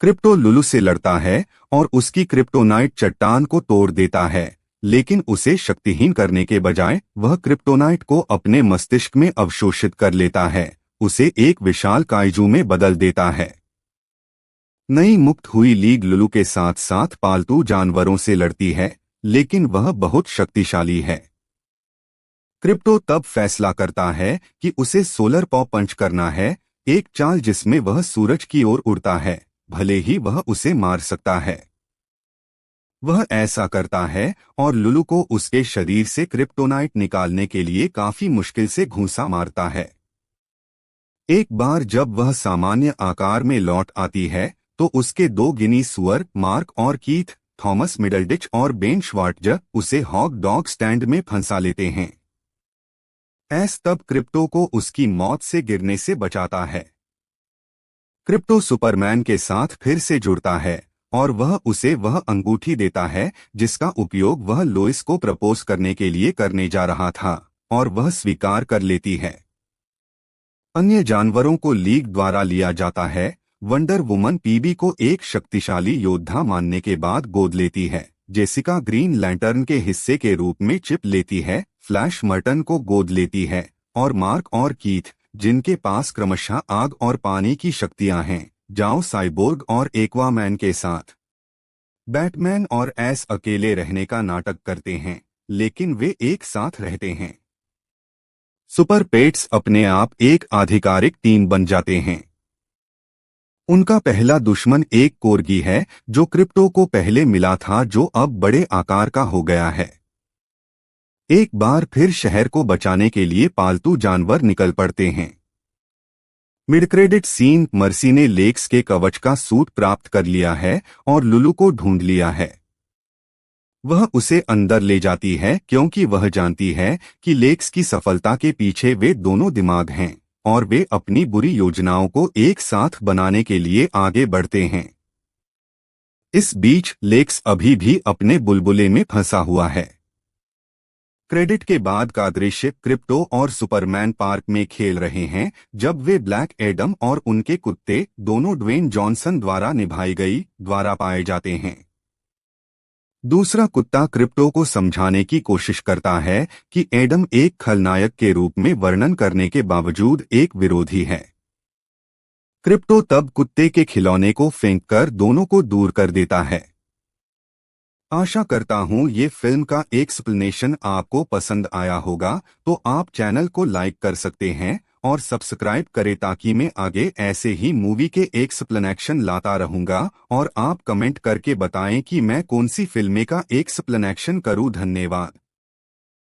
क्रिप्टो लुलू से लड़ता है और उसकी क्रिप्टोनाइट चट्टान को तोड़ देता है, लेकिन उसे शक्तिहीन करने के बजाय वह क्रिप्टोनाइट को अपने मस्तिष्क में अवशोषित कर लेता है, उसे एक विशाल काइजू में बदल देता है। नई मुक्त हुई लीग लुलू के साथ साथ पालतू जानवरों से लड़ती है, लेकिन वह बहुत शक्तिशाली है। क्रिप्टो तब फैसला करता है कि उसे सोलर पॉ पंच करना है, एक चाल जिसमें वह सूरज की ओर उड़ता है, भले ही वह उसे मार सकता है। वह ऐसा करता है और लुलू को उसके शरीर से क्रिप्टोनाइट निकालने के लिए काफी मुश्किल से घूंसा मारता है। एक बार जब वह सामान्य आकार में लौट आती है तो उसके दो गिनी सुअर मार्क और कीथ, थॉमस मिडलडिच और बेन श्वार्ट्ज उसे हॉग डॉग स्टैंड में फंसा लेते हैं। एस तब क्रिप्टो को उसकी मौत से गिरने से बचाता है। क्रिप्टो सुपरमैन के साथ फिर से जुड़ता है और वह उसे वह अंगूठी देता है जिसका उपयोग वह लोइस को प्रपोज करने के लिए करने जा रहा था, और वह स्वीकार कर लेती है। अन्य जानवरों को लीग द्वारा लिया जाता है। वंडर वुमन पीबी को एक शक्तिशाली योद्धा मानने के बाद गोद लेती है। जेसिका ग्रीन लैंटर्न के हिस्से के रूप में चिप लेती है। फ्लैश मर्टन को गोद लेती है और मार्क और कीथ, जिनके पास क्रमशः आग और पानी की शक्तियां हैं, जाओ साइबोर्ग और एक्वामैन के साथ। बैटमैन और एस अकेले रहने का नाटक करते हैं, लेकिन वे एक साथ रहते हैं। सुपर पेट्स अपने आप एक आधिकारिक टीम बन जाते हैं। उनका पहला दुश्मन एक कोर्गी है जो क्रिप्टो को पहले मिला था, जो अब बड़े आकार का हो गया है। एक बार फिर शहर को बचाने के लिए पालतू जानवर निकल पड़ते हैं। मिड क्रेडिट सीन, मर्सी ने लेक्स के कवच का सूट प्राप्त कर लिया है और लुलू को ढूंढ लिया है। वह उसे अंदर ले जाती है क्योंकि वह जानती है कि लेक्स की सफलता के पीछे वे दोनों दिमाग हैं और वे अपनी बुरी योजनाओं को एक साथ बनाने के लिए आगे बढ़ते हैं। इस बीच लेक्स अभी भी अपने बुलबुले में फंसा हुआ है। क्रेडिट के बाद का दृश्य क्रिप्टो और सुपरमैन पार्क में खेल रहे हैं जब वे ब्लैक एडम और उनके कुत्ते, दोनों ड्वेन जॉनसन द्वारा निभाई गई, द्वारा पाए जाते हैं। दूसरा कुत्ता क्रिप्टो को समझाने की कोशिश करता है कि एडम एक खलनायक के रूप में वर्णन करने के बावजूद एक विरोधी है। क्रिप्टो तब कुत्ते के खिलौने को फेंककर दोनों को दूर कर देता है। आशा करता हूँ ये फिल्म का एक्सप्लेनेशन आपको पसंद आया होगा, तो आप चैनल को लाइक कर सकते हैं और सब्सक्राइब करें ताकि मैं आगे ऐसे ही मूवी के एक्सप्लेनेशन लाता रहूँगा। और आप कमेंट करके बताएं कि मैं कौन सी फिल्में का एक्सप्लेनेशन करूँ। धन्यवाद।